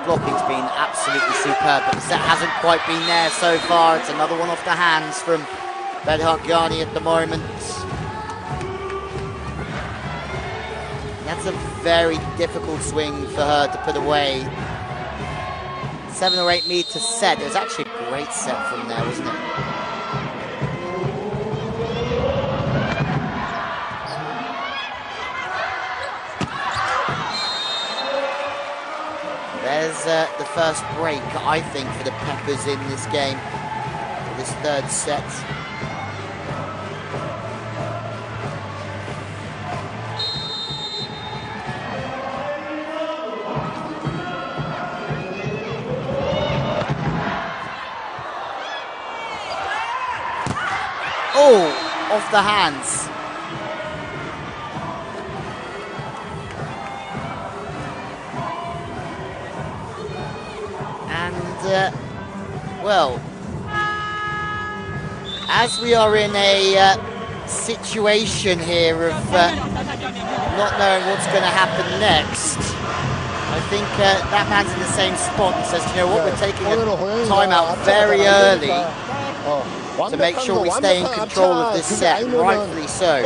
Blocking's been absolutely superb, but the set hasn't quite been there so far. It's another one off the hands from Bedhakiani at the moment. That's a very difficult swing for her to put away. 7 or 8 meter set. It was actually a great set from there, wasn't it? There's the first break, I think, for the Peppers in this game, this third set. Oh, off the hands. Well, as we are in a situation here of not knowing what's going to happen next, I think that man's in the same spot and says, you know what, we're taking a timeout very early to make sure we stay in control of this set, rightfully so.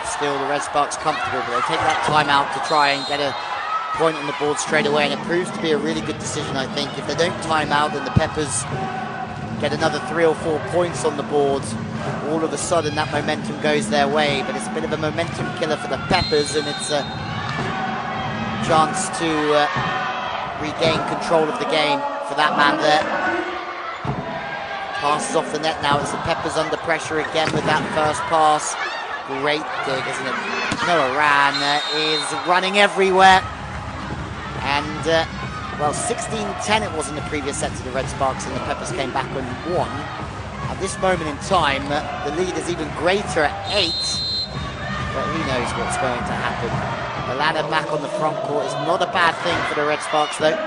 Still the Red Sparks comfortable, but they take that time out to try and get a point on the board straight away, and it proves to be a really good decision, I think. If they don't time out, then the Peppers get another 3 or 4 points on the board. All of a sudden that momentum goes their way, but it's a bit of a momentum killer for the Peppers, and it's a chance to regain control of the game for that man there. Passes off the net now. It's the Peppers under pressure again with that first pass. Great dig, isn't it? Noah Ran is running everywhere. And, well, 16-10 it was in the previous set to the Red Sparks, and the Peppers came back and won. At this moment in time, the lead is even greater at 8. But who knows what's going to happen. Milana back on the front court is not a bad thing for the Red Sparks, though.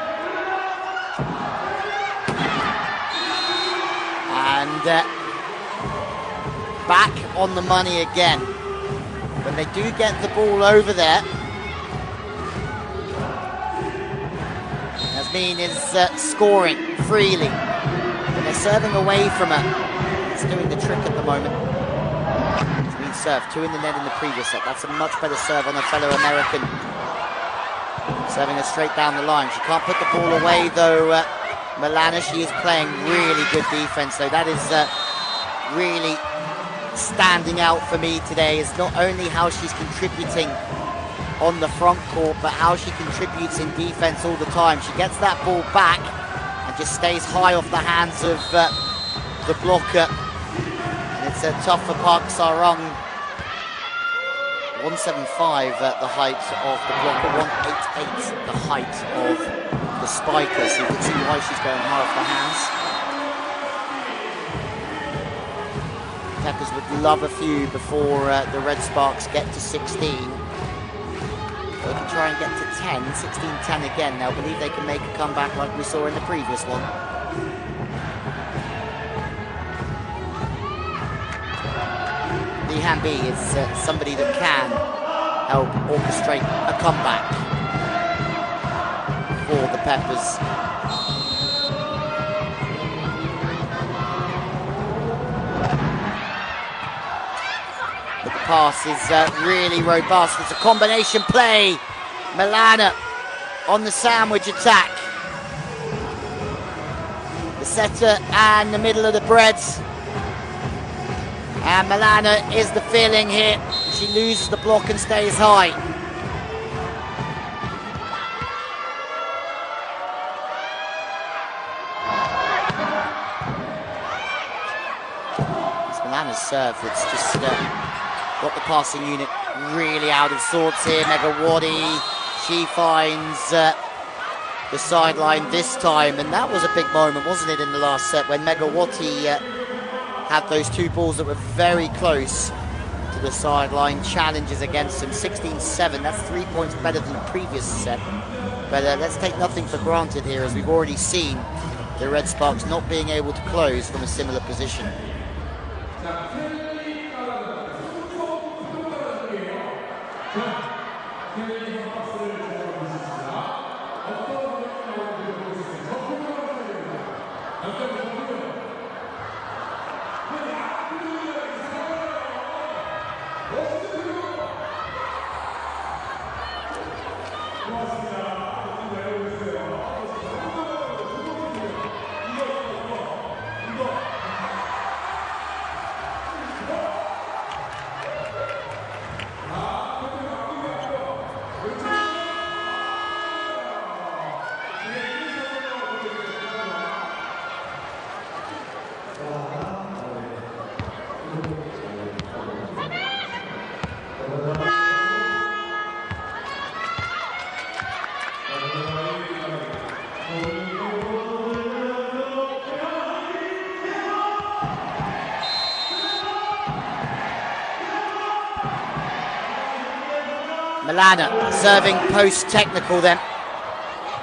And back on the money again. When they do get the ball over there, Yasmin is scoring freely. When they're serving away from her, it's doing the trick at the moment. It's been served 2 in the net in the previous set. That's a much better serve on a fellow American. Serving her straight down the line. She can't put the ball away though, Milana. She is playing really good defense, so that is really standing out for me today, is not only how she's contributing on the front court, but how she contributes in defense all the time. She gets that ball back and just stays high off the hands of the blocker. And it's tough for Park Sarung. 175 at the height of the blocker, 188 the height of the spiker, so you can see why she's going high off the hands. Peppers would love a few before the Red Sparks get to 16. They can try and get to 10, 16-10 again. They'll believe they can make a comeback like we saw in the previous one. Lee Hanby is somebody that can help orchestrate a comeback for the Peppers. The pass is really robust. It's a combination play. Milana on the sandwich attack. The setter and the middle of the breads. And Milana is the feeling here. She loses the block and stays high. It's Milana's serve that's just got the passing unit really out of sorts here. Megawati, she finds the sideline this time, and that was a big moment, wasn't it, in the last set when Megawati had those two balls that were very close to the sideline. Challenges against them, 16-7. That's 3 points better than the previous set. But let's take nothing for granted here, as we've already seen the Red Sparks not being able to close from a similar position. Milana serving post-technical then,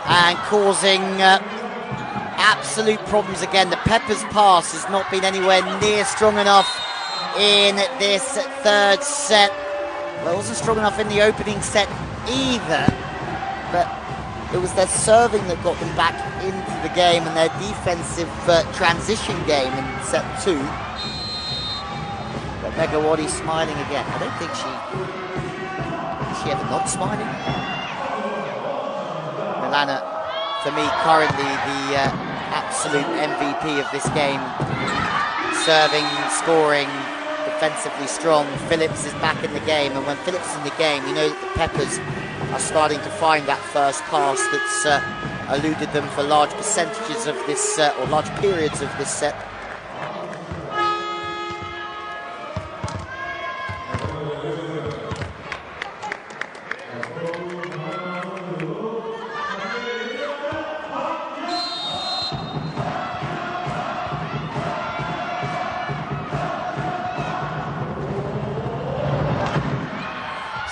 and causing absolute problems again. The Peppers pass has not been anywhere near strong enough in this third set. Well, it wasn't strong enough in the opening set either, but it was their serving that got them back into the game, and their defensive transition game in set 2. But Megawati smiling again. I don't think she ever not smiling. Milana, for me, currently the absolute MVP of this game. Serving, scoring, defensively strong. Phillips is back in the game, and when Phillips is in the game, you know that the Peppers are starting to find that first pass that's eluded them for large percentages of this, or large periods of this set.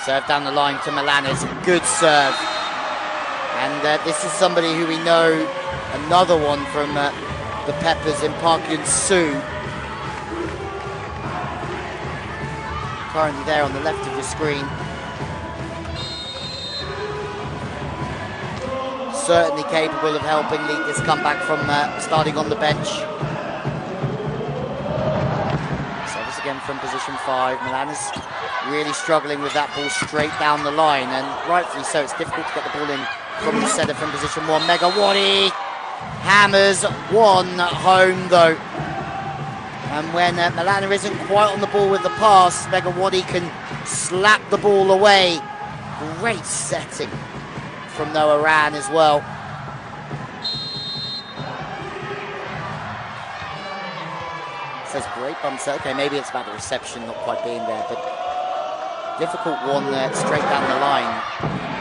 Serve down the line to Milana. It's a good serve. And this is somebody who we know, another one from the Peppers in Park Yun-soo. Currently there on the left of your screen. Certainly capable of helping lead this comeback from starting on the bench. Service again from position 5. Milana's really struggling with that ball straight down the line, and rightfully so. It's difficult to get the ball in from the setter from position 1. Megawati hammers one home though. And when Milana isn't quite on the ball with the pass, Megawati can slap the ball away. Great setting from Noah Ran as well. It says great bump set. Okay, maybe it's about the reception not quite being there, but difficult one straight down the line.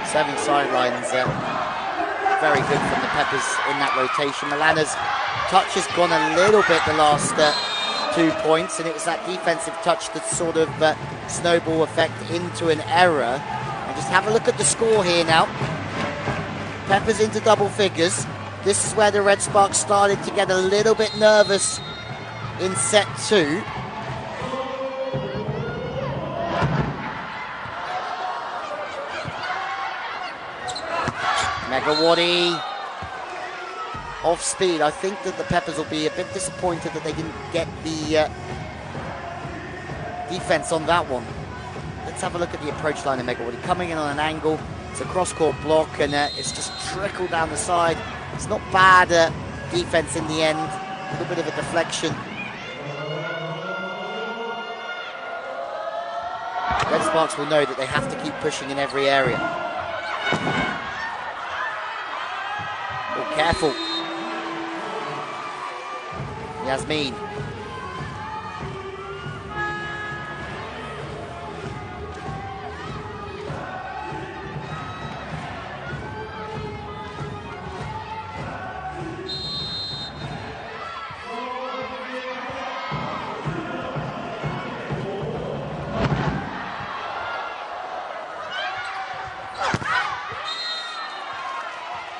Serving sidelines, very good from the Peppers in that rotation. Milana's touch has gone a little bit the last 2 points, and it was that defensive touch that sort of snowball effect into an error. And just have a look at the score here now. Peppers into double figures. This is where the Red Sparks started to get a little bit nervous in set 2. Megawati off speed. I think that the Peppers will be a bit disappointed that they didn't get the defense on that one. Let's have a look at the approach line of Megawati. Coming in on an angle, it's a cross-court block, and it's just trickled down the side. It's not bad defense in the end. A little bit of a deflection. Red Sparks will know that they have to keep pushing in every area. Oh, careful. Yasmin.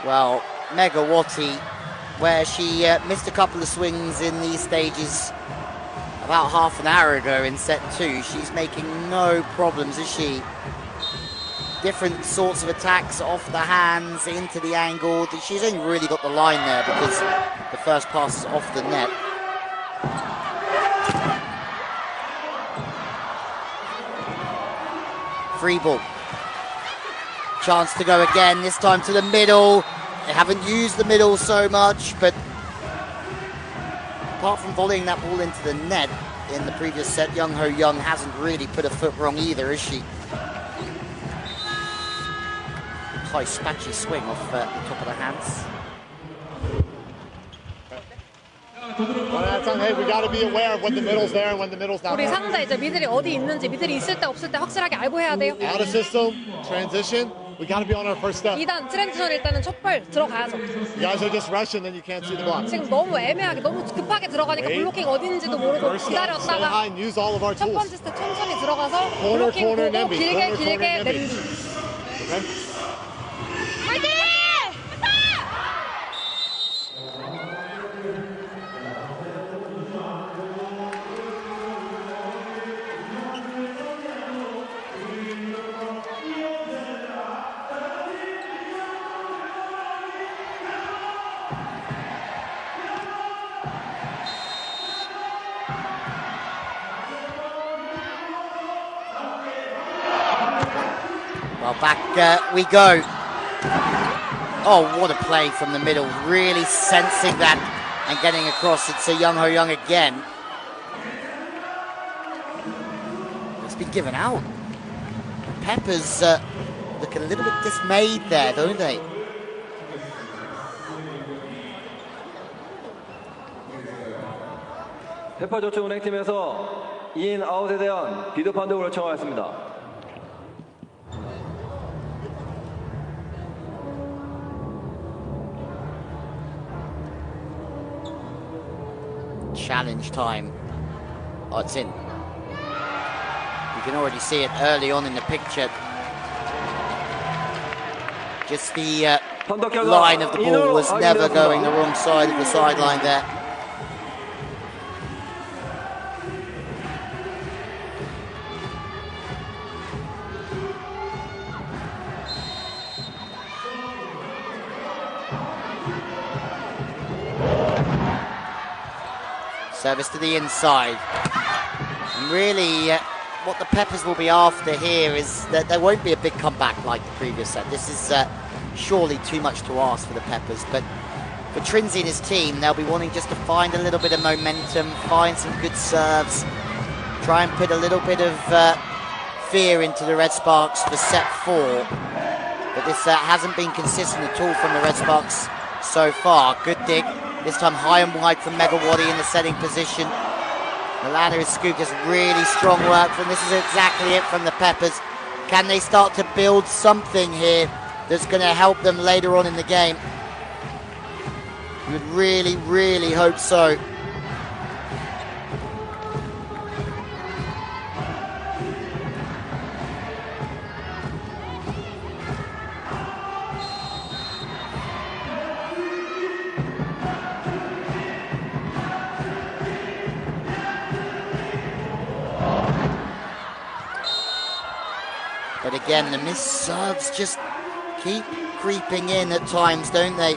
Well, Megawati, where she missed a couple of swings in these stages about half an hour ago in set 2, she's making no problems, is she? Different sorts of attacks off the hands, into the angle. She's only really got the line there because the first pass is off the net. Free ball. Chance to go again, this time to the middle. They haven't used the middle so much, but apart from volleying that ball into the net in the previous set, Young Ho Young hasn't really put a foot wrong either, is she? High spatchy swing off the top of the hands. Hey, we got to be aware of when the middle's there and when the middle's not 우리 there. 상대 이제 미들이 어디 있는지, 미들이 있을 때 없을 때 확실하게 알고 해야 돼요. Out of system, transition, we got to be on our first step. 2단 트랜지션 일단은 첫 발 들어가야죠. You guys are just rushing, then you can't see the block. 지금 너무 애매하게, 너무 급하게 들어가니까 블로킹 어딘지도 모르고 First step, stay 기다렸다가 high and use all of our 첫 tools. 번째 스텝 천천히 들어가서 Corner, 블로킹 corner, 보고 Nembi. 길게 Corner, 길게 corner, Nembi. 내리기. Okay? Well, back we go. Oh, what a play from the middle. Really sensing that and getting across. It's a Young Ho Young again. It's been given out. Peppers look a little bit dismayed there, don't they? 페퍼저축은행팀에서 2인 아웃에 대한 비디오 판독을 요청하였습니다. Challenge time. Oh, it's in. You can already see it early on in the picture. Just the line of the ball was never going the wrong side of the sideline there. Service to the inside. And really, what the Peppers will be after here is that there won't be a big comeback like the previous set. This is surely too much to ask for the Peppers, but for Trinzy and his team, they'll be wanting just to find a little bit of momentum, find some good serves, try and put a little bit of fear into the Red Sparks for set 4. But this hasn't been consistent at all from the Red Sparks so far. Good dig. This time high and wide from Megawati in the setting position. Milana is scooped. Just really strong work from this is exactly it from the Peppers. Can they start to build something here that's going to help them later on in the game? You would really, really hope so. again. The missed serves just keep creeping in at times, don't they?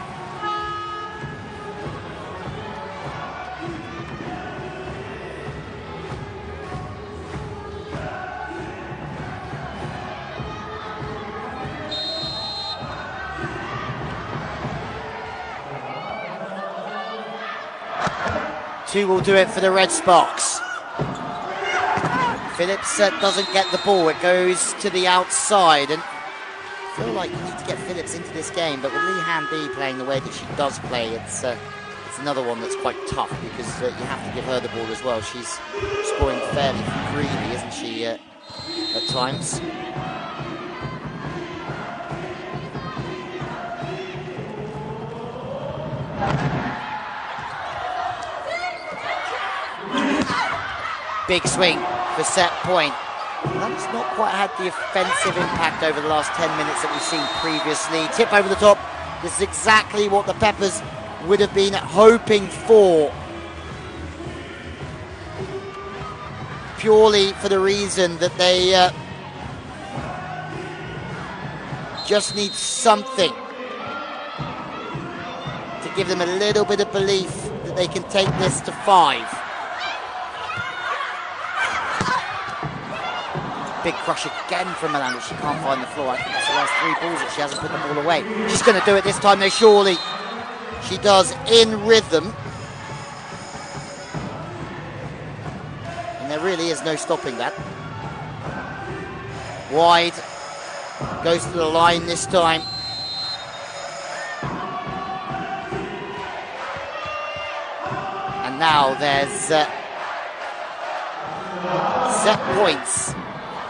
Two will do it for the Red Sparks. Phillips doesn't get the ball. It goes to the outside, and I feel like you need to get Phillips into this game, but with Lee Han-bi playing the way that she does play, it's another one that's quite tough, because you have to give her the ball as well. She's scoring fairly freely, isn't she, at times? Big swing for set point. That's not quite had the offensive impact over the last 10 minutes that we've seen previously. Tip over the top. This is exactly what the Peppers would have been hoping for. Purely for the reason that they just need something to give them a little bit of belief that they can take this to 5. Big crush again from Milan, but she can't find the floor. I think that's the last 3 balls that she hasn't put them all away. She's going to do it this time, though, surely. She does, in rhythm. And there really is no stopping that. Wide. Goes to the line this time. And now there's set points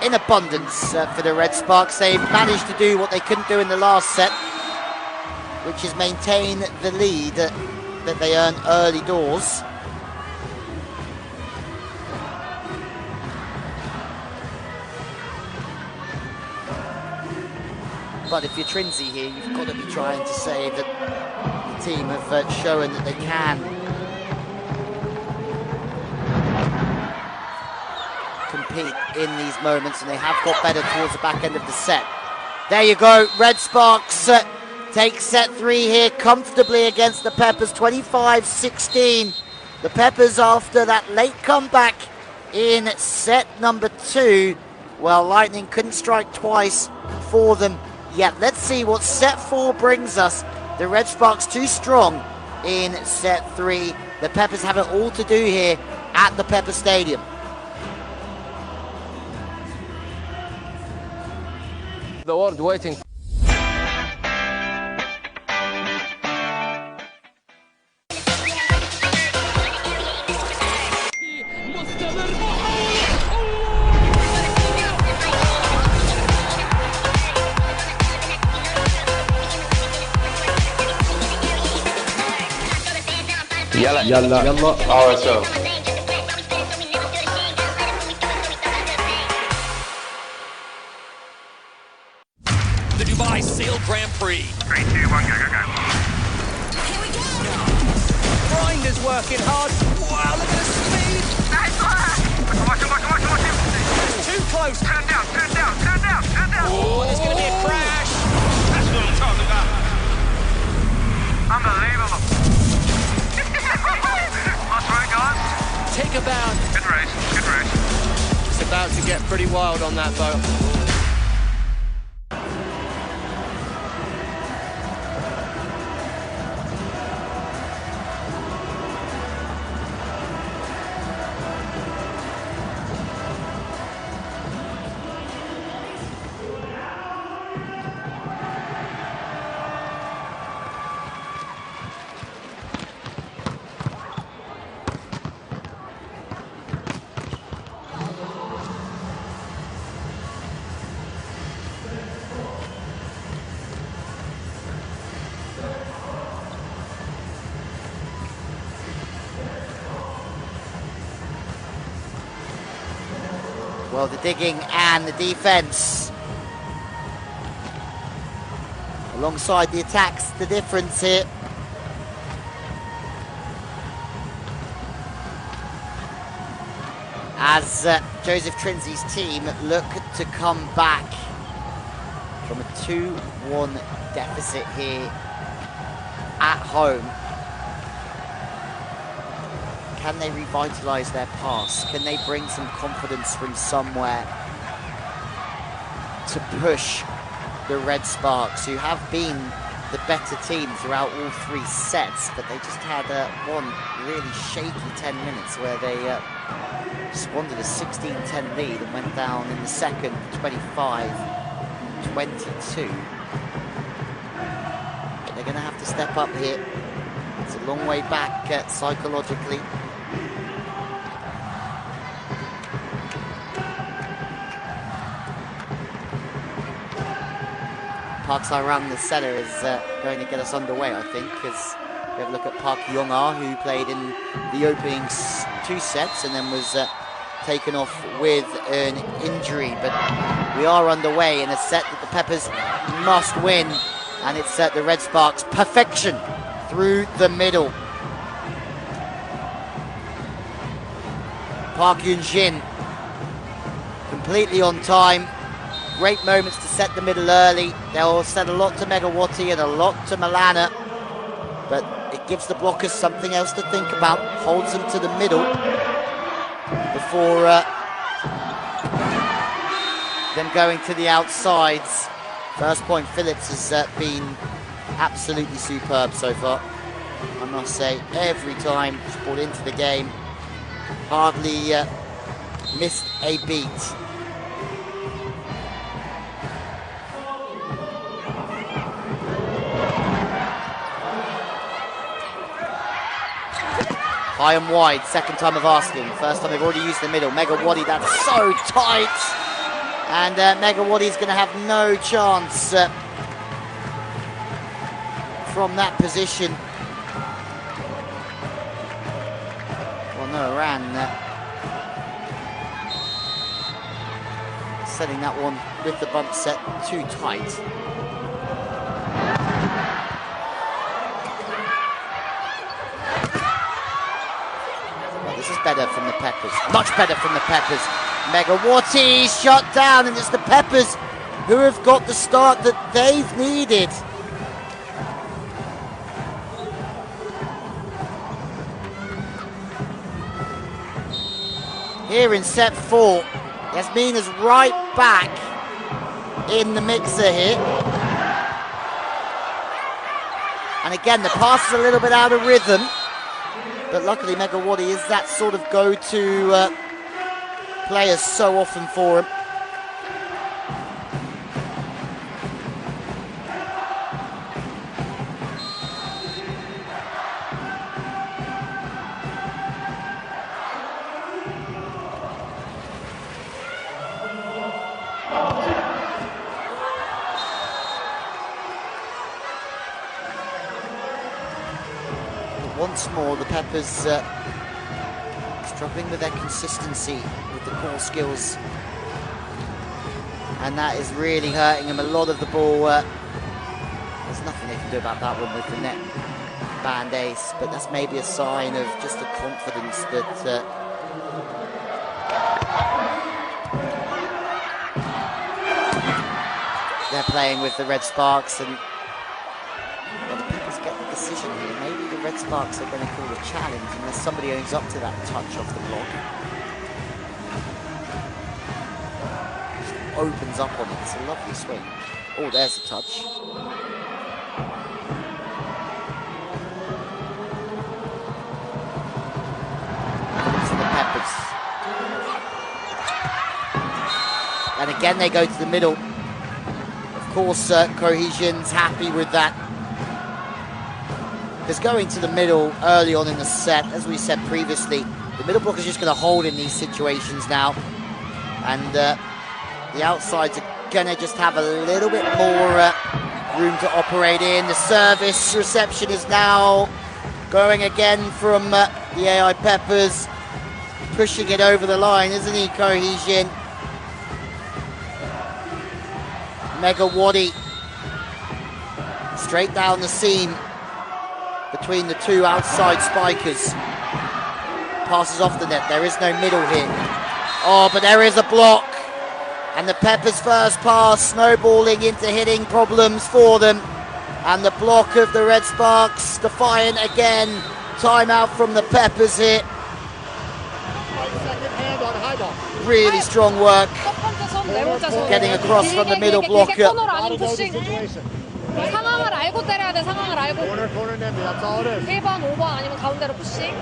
in abundance for the Red Sparks. They've managed to do what they couldn't do in the last set, which is maintain the lead that they earn early doors. But if you're Trinzy here, you've got to be trying to say that the team have shown that they can compete in these moments, and they have got better towards the back end of the set. There you go, Red Sparks take set 3 here comfortably against the Peppers, 25-16. The Peppers, after that late comeback in set number 2, well, lightning couldn't strike twice for them yet. Let's see what set 4 brings us. The Red Sparks too strong in set 3. The Peppers have it all to do here at the Pepper Stadium. The world waiting. يلا يلا يلا. Alright, so. The Dubai Seal Grand Prix. 3, 2, 1, go, go, go. Here we go. Grinder's working hard. Wow, look at the speed. Nice one. Watch him. Too close. Turn down, turn down, turn down, turn down. Oh, there's going to be a crash. That's what I'm talking about. Unbelievable. Last right, guys. Take a bound. Good race, good race. It's about to get pretty wild on that boat. Well, the digging and the defense alongside the attacks, the difference here. As Joseph Trinzy's team look to come back from a 2-1 deficit here at home. Can they revitalise their pass? Can they bring some confidence from somewhere to push the Red Sparks, who have been the better team throughout all 3 sets, but they just had one really shaky 10 minutes where they squandered a 16-10 lead and went down in the second 25-22. But they're going to have to step up here. It's a long way back psychologically. Park Sang-ram, the setter, is going to get us underway, I think, because we have a look at Park Yong-ah, who played in the opening 2 sets and then was taken off with an injury. But we are underway in a set that the Peppers must win, and it's the Red Sparks' perfection through the middle. Park Yoon-jin completely on time. Great moments to set the middle early. They'll set a lot to Megawati and a lot to Milana, but it gives the blockers something else to think about. Holds them to the middle before them going to the outsides. First point, Phillips has been absolutely superb so far, I must say. Every time he's brought into the game, hardly missed a beat. High and wide, second time of asking. First time they've already used the middle. Megawati, that's so tight. And Megawati's going to have no chance from that position. Well, no, Iran setting that one with the bump set too tight. This is better from the Peppers, much better from the Peppers. Megawati shot down, and it's the Peppers who have got the start that they've needed. Here in set 4, Yasmina's right back in the mixer here. And again, the pass is a little bit out of rhythm. But luckily, Megawati is that sort of go-to player so often for him. Once more, the Peppers struggling with their consistency with the core skills, and that is really hurting them. A lot of the ball, there's nothing they can do about that one with the net band ace, but that's maybe a sign of just the confidence that they're playing with the Red Sparks. And well, the Peppers get the decision here. Maybe the Red Sparks are going to call a challenge unless somebody owns up to that touch off the block. Just opens up on it. It's a lovely swing. Oh, there's the touch. To the Peppers. And again, they go to the middle. Of course, Cohesion's happy with that. Because going to the middle early on in the set, as we said previously, the middle block is just going to hold in these situations now. And the outsides are going to just have a little bit more room to operate in. The service reception is now going again from the AI Peppers. Pushing it over the line, isn't he, Cohesion? Megawati straight down the seam between the two outside spikers. Passes off the net. There is no middle here. Oh, but there is a block. And the Peppers' first pass snowballing into hitting problems for them. And the block of the Red Sparks defiant again. Timeout from the Peppers here. Second hand on high ball. Really strong work. 첫 번째 손 네 번째 손. Getting across from the middle 길게 blocker. 코너로 아닌 푸싱. 상황을 알고 때려야 돼. 상황을 알고. Corner, Nemby, that's all it is. 1번, 5번 아니면 가운데로 푸싱.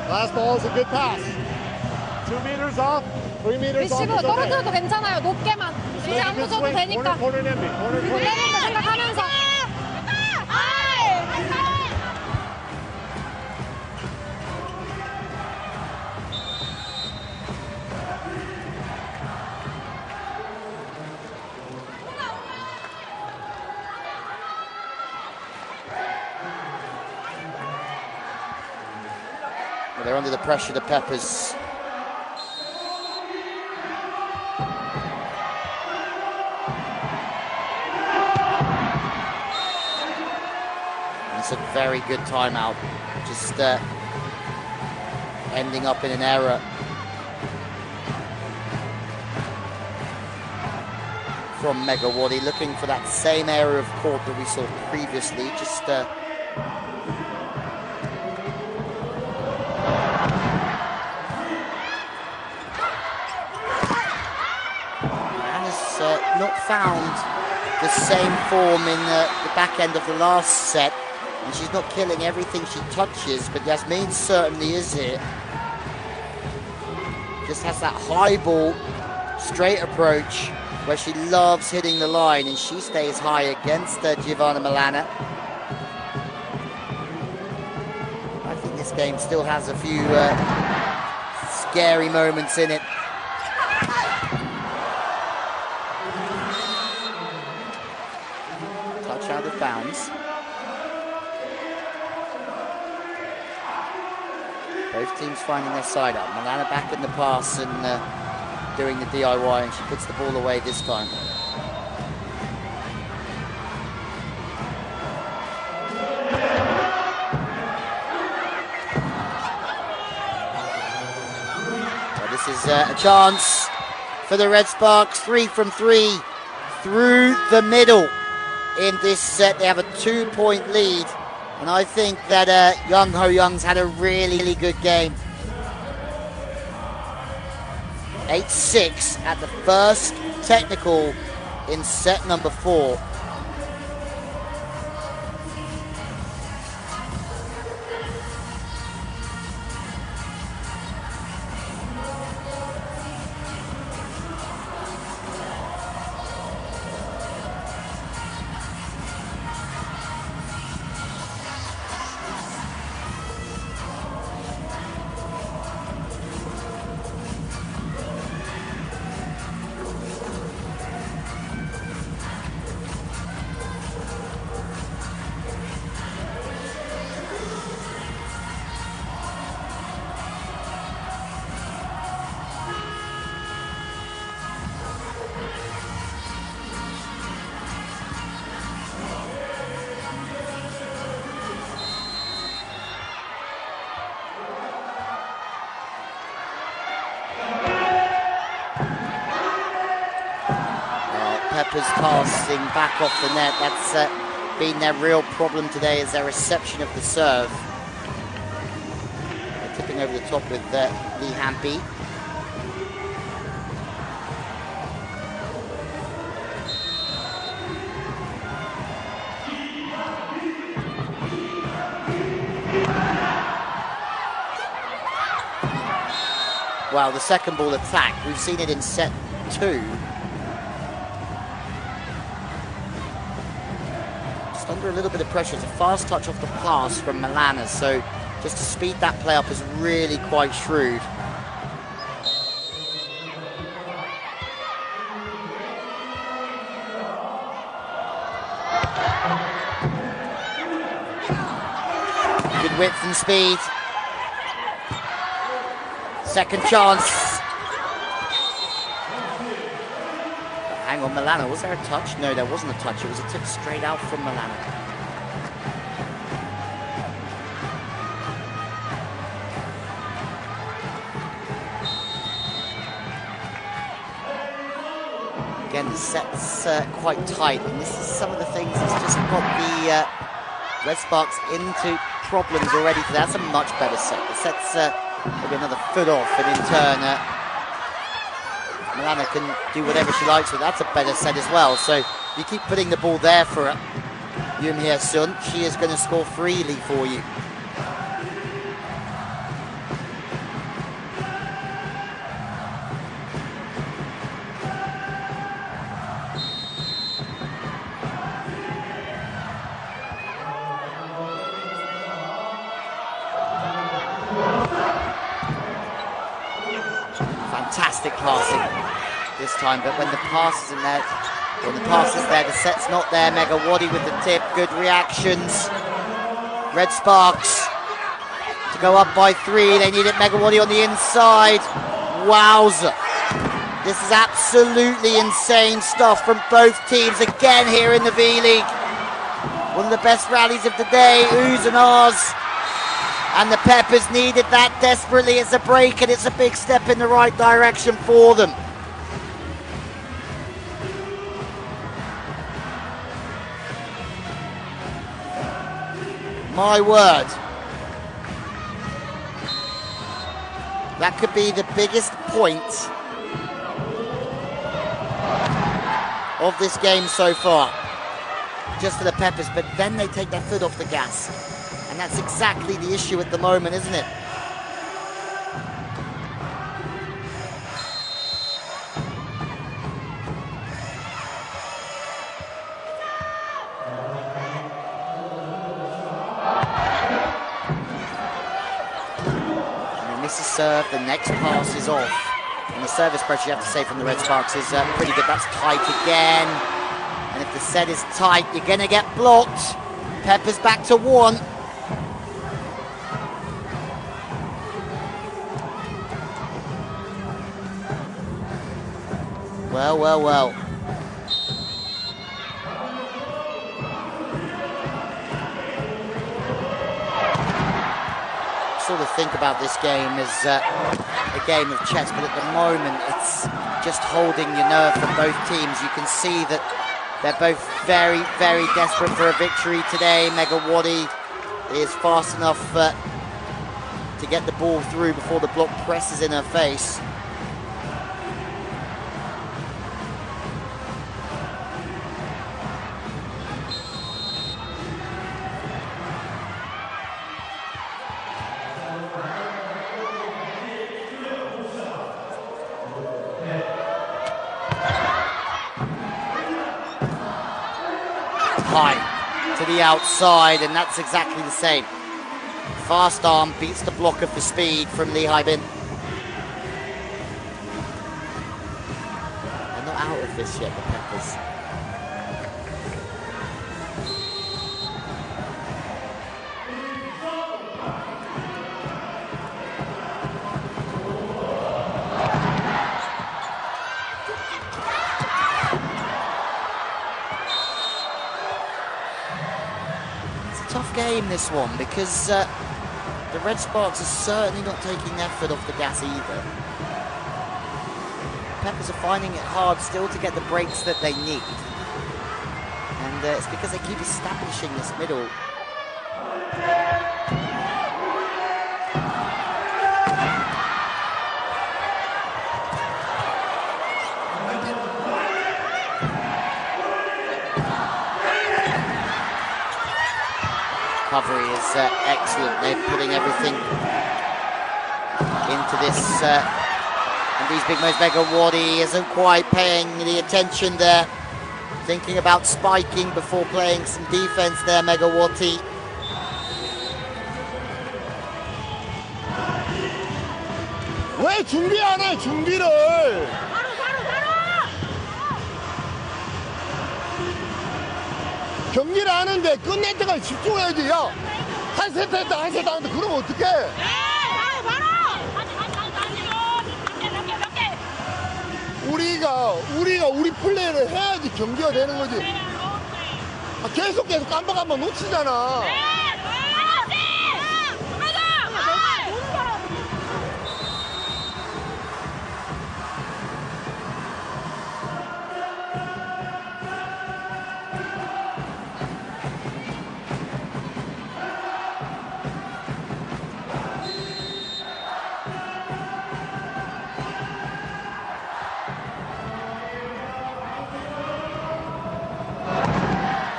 Last ball is a good pass. 2 meters off, 3 meters off. 리시브 떨어져도 괜찮아요. 높게만. 이제 안 무서워도 되니까. Corner, Nemby. 그리고 때릴 때 생각하면서. They're under the pressure, the Peppers. And it's a very good timeout. Just ending up in an error. From Megawadi, looking for that same area of court that we saw previously. Just not found the same form in the back end of the last set, and she's not killing everything she touches, but Yasmin certainly is here. Just has that high ball, straight approach, where she loves hitting the line, and she stays high against Giovanna Milana. I think this game still has a few scary moments in it. Out of bounds. Both teams finding their side up. Milana back in the pass and doing the DIY, and she puts the ball away this time. So this is a chance for the Red Sparks. 3 from 3 through the middle. In this set, they have a 2-point lead, and I think that Young Ho Young's had a really good game. 8-6 at the first technical in set number 4. Peppers passing back off the net. That's been their real problem today, is their reception of the serve. They're tipping over the top with Lee Hampy. Wow, the second ball attack. We've seen it in set 2. Under a little bit of pressure. It's a fast touch off the pass from Milana, so just to speed that play up is really quite shrewd. Good width and speed. Second chance. Hang on, Milana, was there a touch? No, there wasn't a touch. It was a tip straight out from Milana. the set's quite tight, and this is some of the things that's just got the Red Sparks into problems already. That's a much better set. The set's maybe another foot off, and in turn, Milana can do whatever she likes with. That's a better set as well. So you keep putting the ball there for Yoon Hye Sun. She is going to score freely for you. Fantastic passing this time, but when the pass isn't there, when the pass is there, the set's not there. Megawati with the tip, good reactions. Red Sparks to go up by 3. They need it. Megawati on the inside. Wowza. This is absolutely insane stuff from both teams again here in the V-League. One of the best rallies of the day, oohs and ahs. And the Peppers needed that desperately. It's a break and it's a big step in the right direction for them. My word. That could be the biggest point of this game so far. Just for the Peppers, but then they take their foot off the gas. And that's exactly the issue at the moment, isn't it? And this is serve, the next pass is off. And the service pressure, you have to say, from the Red Sparks is pretty good. That's tight again. And if the set is tight, you're going to get blocked. Peppers back to 1. Well. Sort of think about this game as a game of chess, but at the moment it's just holding your nerve for both teams. You can see that they're both very, very desperate for a victory today. Megawati is fast enough to get the ball through before the block presses in her face. High to the outside, and that's exactly the same. Fast arm beats the block of the speed from Lee Hai-bin. They're not out of this yet, the Peppers. Tough game, this one, because the Red Sparks are certainly not taking their foot off the gas either. Peppers are finding it hard still to get the breaks that they need. And it's because they keep establishing this middle. Recovery is excellent. They're putting everything into this. And these big moves, Megawati isn't quite paying the attention there. Thinking about spiking before playing some defense there, Megawati. 왜 준비 안 해, 준비를? 경기를 하는데 끝낼 때까지 집중해야지. 야, 한 세트 했다, 한 세트 하는데 그러면 어떡해? 우리가 우리 플레이를 해야지 경기가 되는 거지. 계속 깜빡 놓치잖아.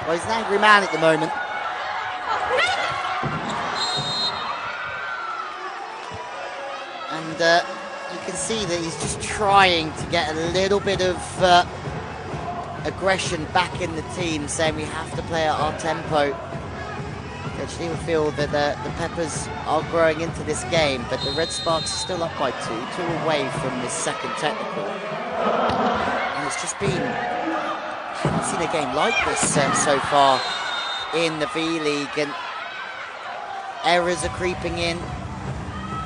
Well, he's an angry man at the moment. And you can see that he's just trying to get a little bit of aggression back in the team, saying we have to play at our tempo. Coach Lee will feel that the Peppers are growing into this game, but the Red Sparks are still up by two away from this second technical. And it's just been, I haven't seen a game like this so far in the V-League, and errors are creeping in.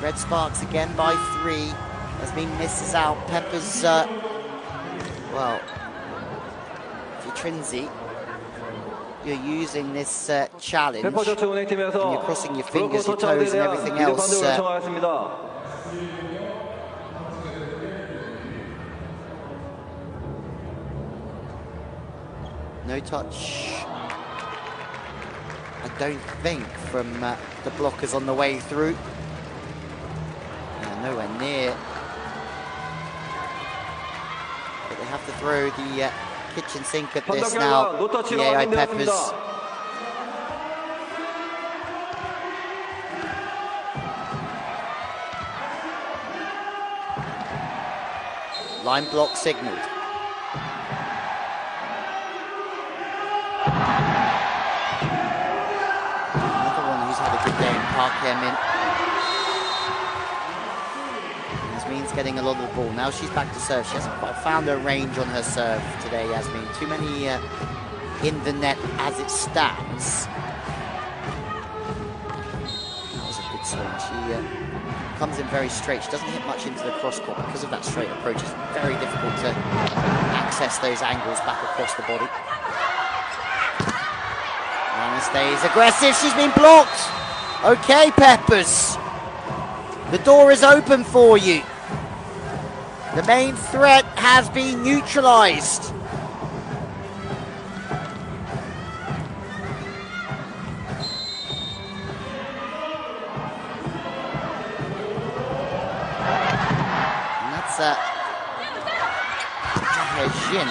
Red Sparks again by 3. Yasmin misses out. Peppers, well, if you're Trinzy, you're using this challenge, and you're crossing your fingers, your toes, and everything else. No touch, I don't think, from the blockers on the way through. Nowhere near. But they have to throw the kitchen sink at this now. The AI Peppers. Line block signaled. Another one who's had a good game, Park Hae-min. Yasmin's getting a lot of the ball. Now she's back to serve. She hasn't quite found her range on her serve today, Yasmin. Too many in the net as it stands. That was a good swing. She comes in very straight. She doesn't hit much into the cross court because of that straight approach. It's very difficult to access those angles back across the body. Rana stays aggressive. She's been blocked. Okay, Peppers. The door is open for you. The main threat has been neutralized. And that's Jin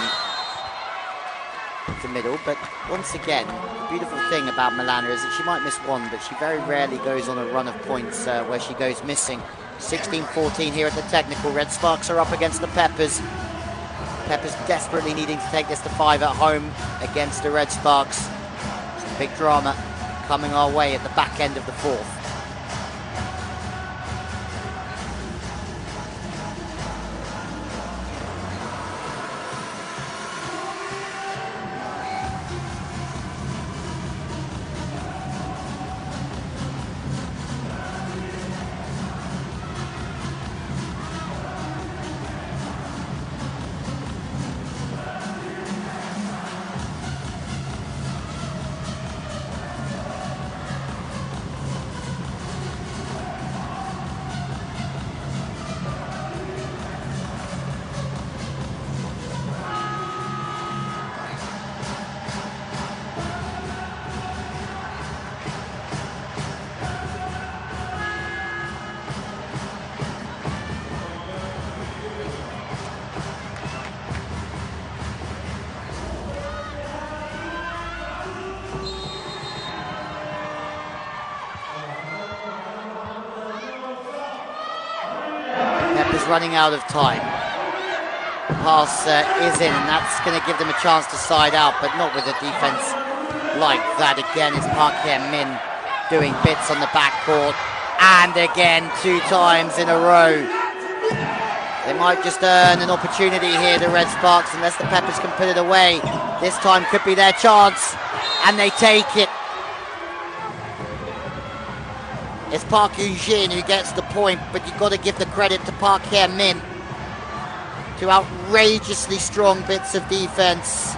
the middle, but once again, the beautiful thing about Milana is that she might miss one, but she very rarely goes on a run of points where she goes missing. 16-14 here at the technical. Red Sparks are up against the Peppers. Peppers desperately needing to take this to 5 at home against the Red Sparks. Some big drama coming our way at the back end of the fourth. Running out of time. The pass is in, and that's going to give them a chance to side out, but not with a defense like that. Again, it's Park Hae-min doing bits on the backcourt, and again 2 times in a row. They might just earn an opportunity here, the Red Sparks, unless the Peppers can put it away. This time could be their chance, and they take it. It's Park Eugene who gets the point, but you've got to give the credit to Park Hae-min. 2 outrageously strong bits of defense.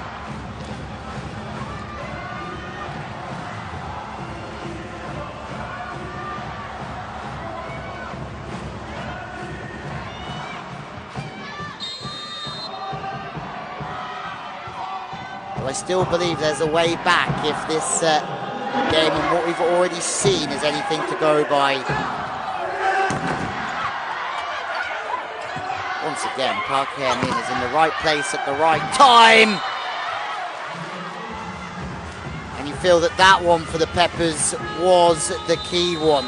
Well, I still believe there's a way back if this game and what we've already seen is anything to go by. Once again, Park Hae-min is in the right place at the right time. And you feel that that one for the Peppers was the key one.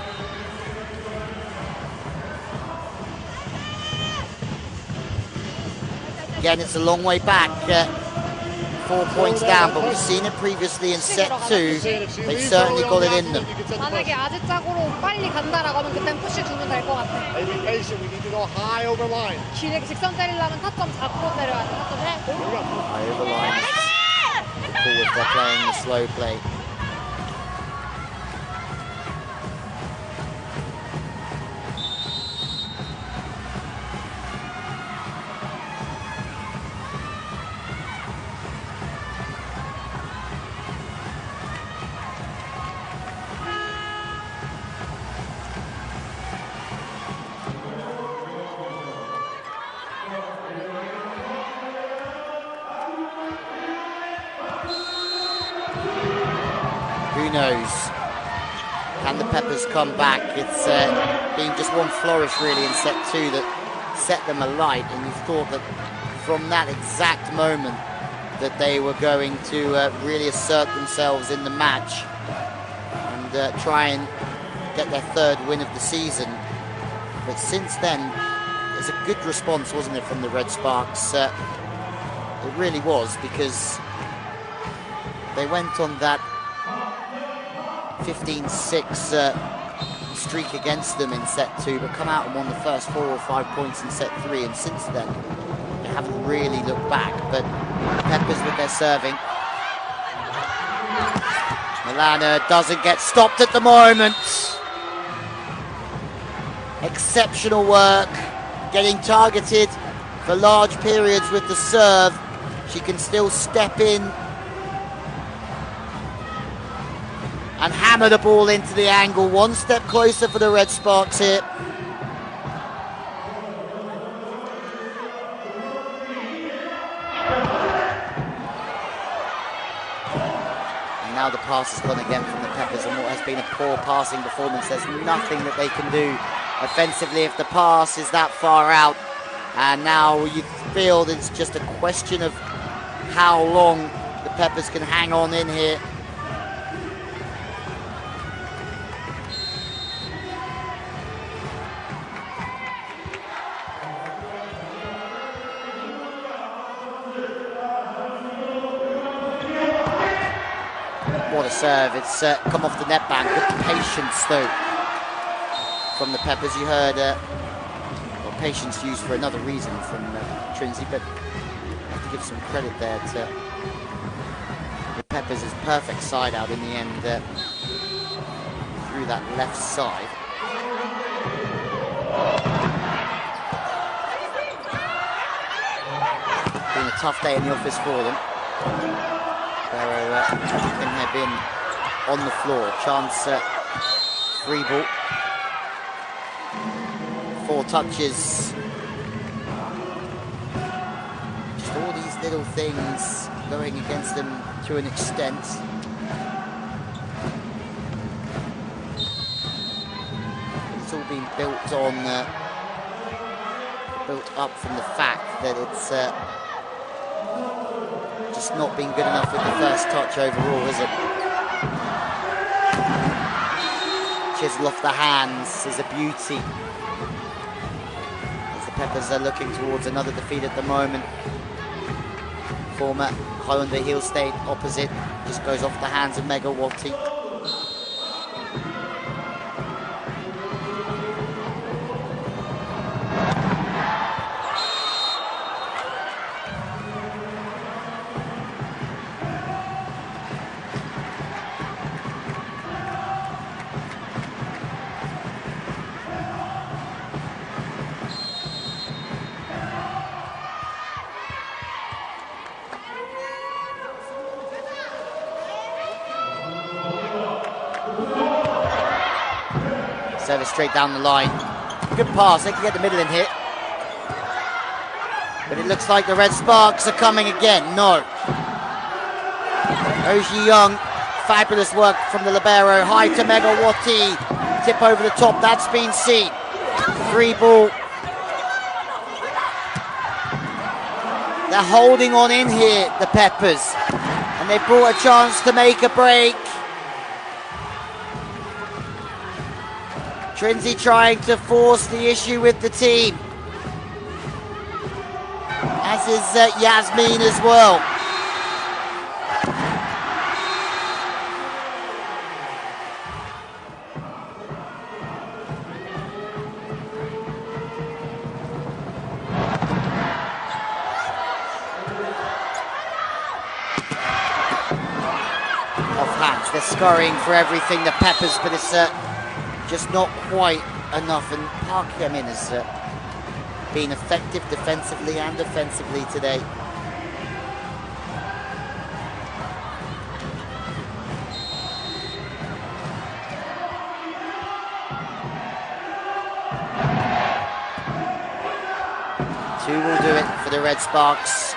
Again, it's a long way back. 4 points down, but we've seen it previously in set 2. They've certainly got it in them. 만약에 아즈짝으로 빨리 간다라고 하면 그땐 푸시 주면 될 것 같아. Be patient. We need to go high over line. 길게 직선 때리려면 타점 잡고 때려야 돼. 타점 해. High over line. Cool if they're playing the slow play. Who knows? Can the Peppers come back? It's been just one flourish really in set 2 that set them alight, and you thought that from that exact moment that they were going to really assert themselves in the match and try and get their 3rd win of the season. But since then, it's a good response, wasn't it, from the Red Sparks? It really was, because they went on that 15-6 streak against them in set 2, but come out and won the first 4 or 5 points in set 3, and since then they haven't really looked back. But Peppers with their serving. Milana doesn't get stopped at the moment. Exceptional work, getting targeted for large periods with the serve. She can still step in and hammer the ball into the angle. One step closer for the Red Sparks here. And now the pass has gone again from the Peppers, and what has been a poor passing performance. There's nothing that they can do offensively if the pass is that far out. And now you feel that it's just a question of how long the Peppers can hang on in here. What a serve. It's come off the net bank. Good patience, though, from the Peppers. You heard well, patience used for another reason from Trinzy, but I have to give some credit there to the Peppers' perfect side out in the end through that left side. Been a tough day in the office for them. Everything had been on the floor. Chance free ball. 4 touches. Just all these little things going against them to an extent. It's all been built on, built up from the fact that it's just not been good enough with the first touch overall, is it? Chisel off the hands is a beauty. As the Peppers are looking towards another defeat at the moment. Former Hyundai Hill State opposite just goes off the hands of Megawati. Service straight down the line. Good pass, they can get the middle in here. But it looks like the Red Sparks are coming again. No. Oji Young, fabulous work from the libero. High to Megawati. Tip over the top, that's been seen. Free ball. They're holding on in here, the Peppers. And And they brought a chance to make a break. Trinzi trying to force the issue with the team. As is Yasmin as well. Offhand, they're scurrying for everything, the Peppers, but it's just not quite enough. And Park Yamin has been effective defensively and offensively today. Two will do it for the Red Sparks.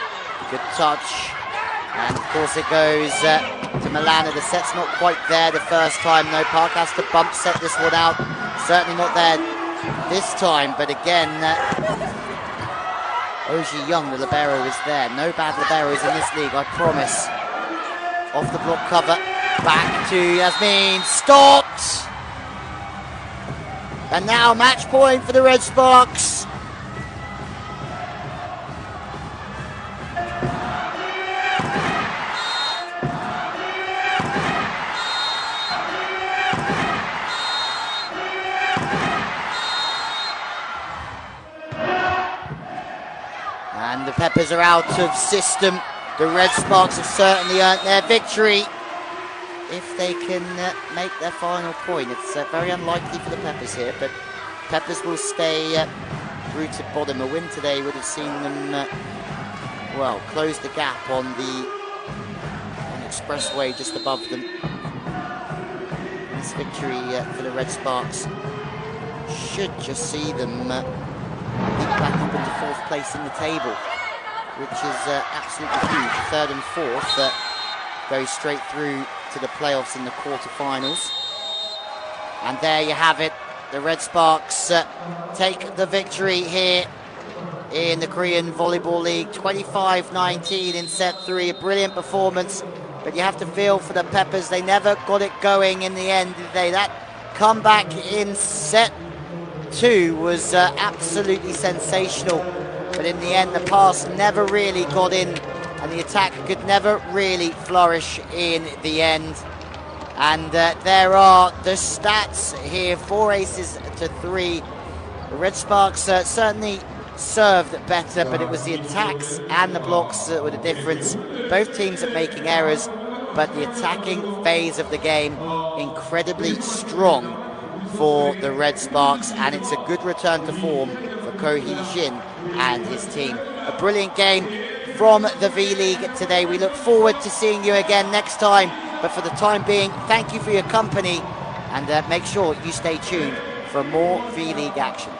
Good touch. And of course it goes to Milana. The set's not quite there the first time. No, Park has to bump set this one out. Certainly not there this time, but again, Oji Young, the libero, is there. No bad liberos in this league, I promise. Off the block cover, back to Yasmin, stopped! And now match point for the Red Sparks. And the Peppers are out of system. The Red Sparks have certainly earned their victory. If they can make their final point, it's very unlikely for the Peppers here, but Peppers will stay rooted bottom. A win today would have seen them, well, close the gap on the expressway just above them. This victory for the Red Sparks should just see them leap back up into fourth place in the table, which is absolutely huge. Third and fourth go straight through to the playoffs in the quarterfinals. And there you have it. The Red Sparks take the victory here in the Korean Volleyball League. 25-19 in set 3. A brilliant performance, but you have to feel for the Peppers. They never got it going in the end, did they? That comeback in set 2 was absolutely sensational, but in the end the pass never really got in and the attack could never really flourish in the end. And there are the stats here: 4 aces to 3. The Red Sparks certainly served better, but it was the attacks and the blocks that were the difference. Both teams are making errors, but the attacking phase of the game incredibly strong for the Red Sparks, and it's a good return to form for Ko Hee-jin and his team. A brilliant game from the V-League today. We look forward to seeing you again next time, but for the time being, thank you for your company, and make sure you stay tuned for more V-League action.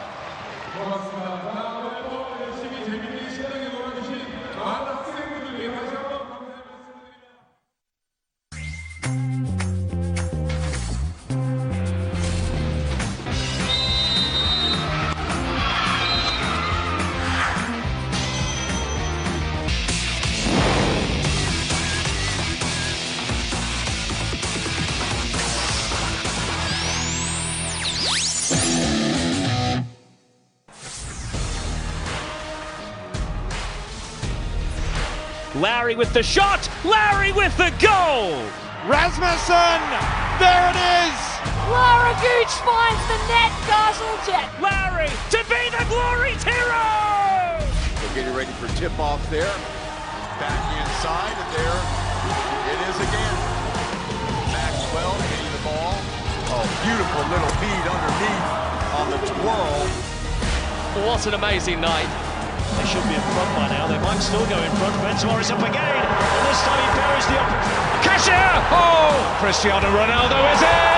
Larry with the shot, Larry with the goal! Rasmussen, there it is! Lara Gooch finds the net, Gazeljet. Larry to be the Glory's hero! They're getting ready for tip-off there. Back inside, and there it is again. Maxwell getting the ball. Oh, beautiful little feed underneath on the twirl. What an amazing night. They should be in front by now. They might still go in front. Ben Suarez up again. And this time he buries the opportunity. Cashier! Oh! Cristiano Ronaldo is in!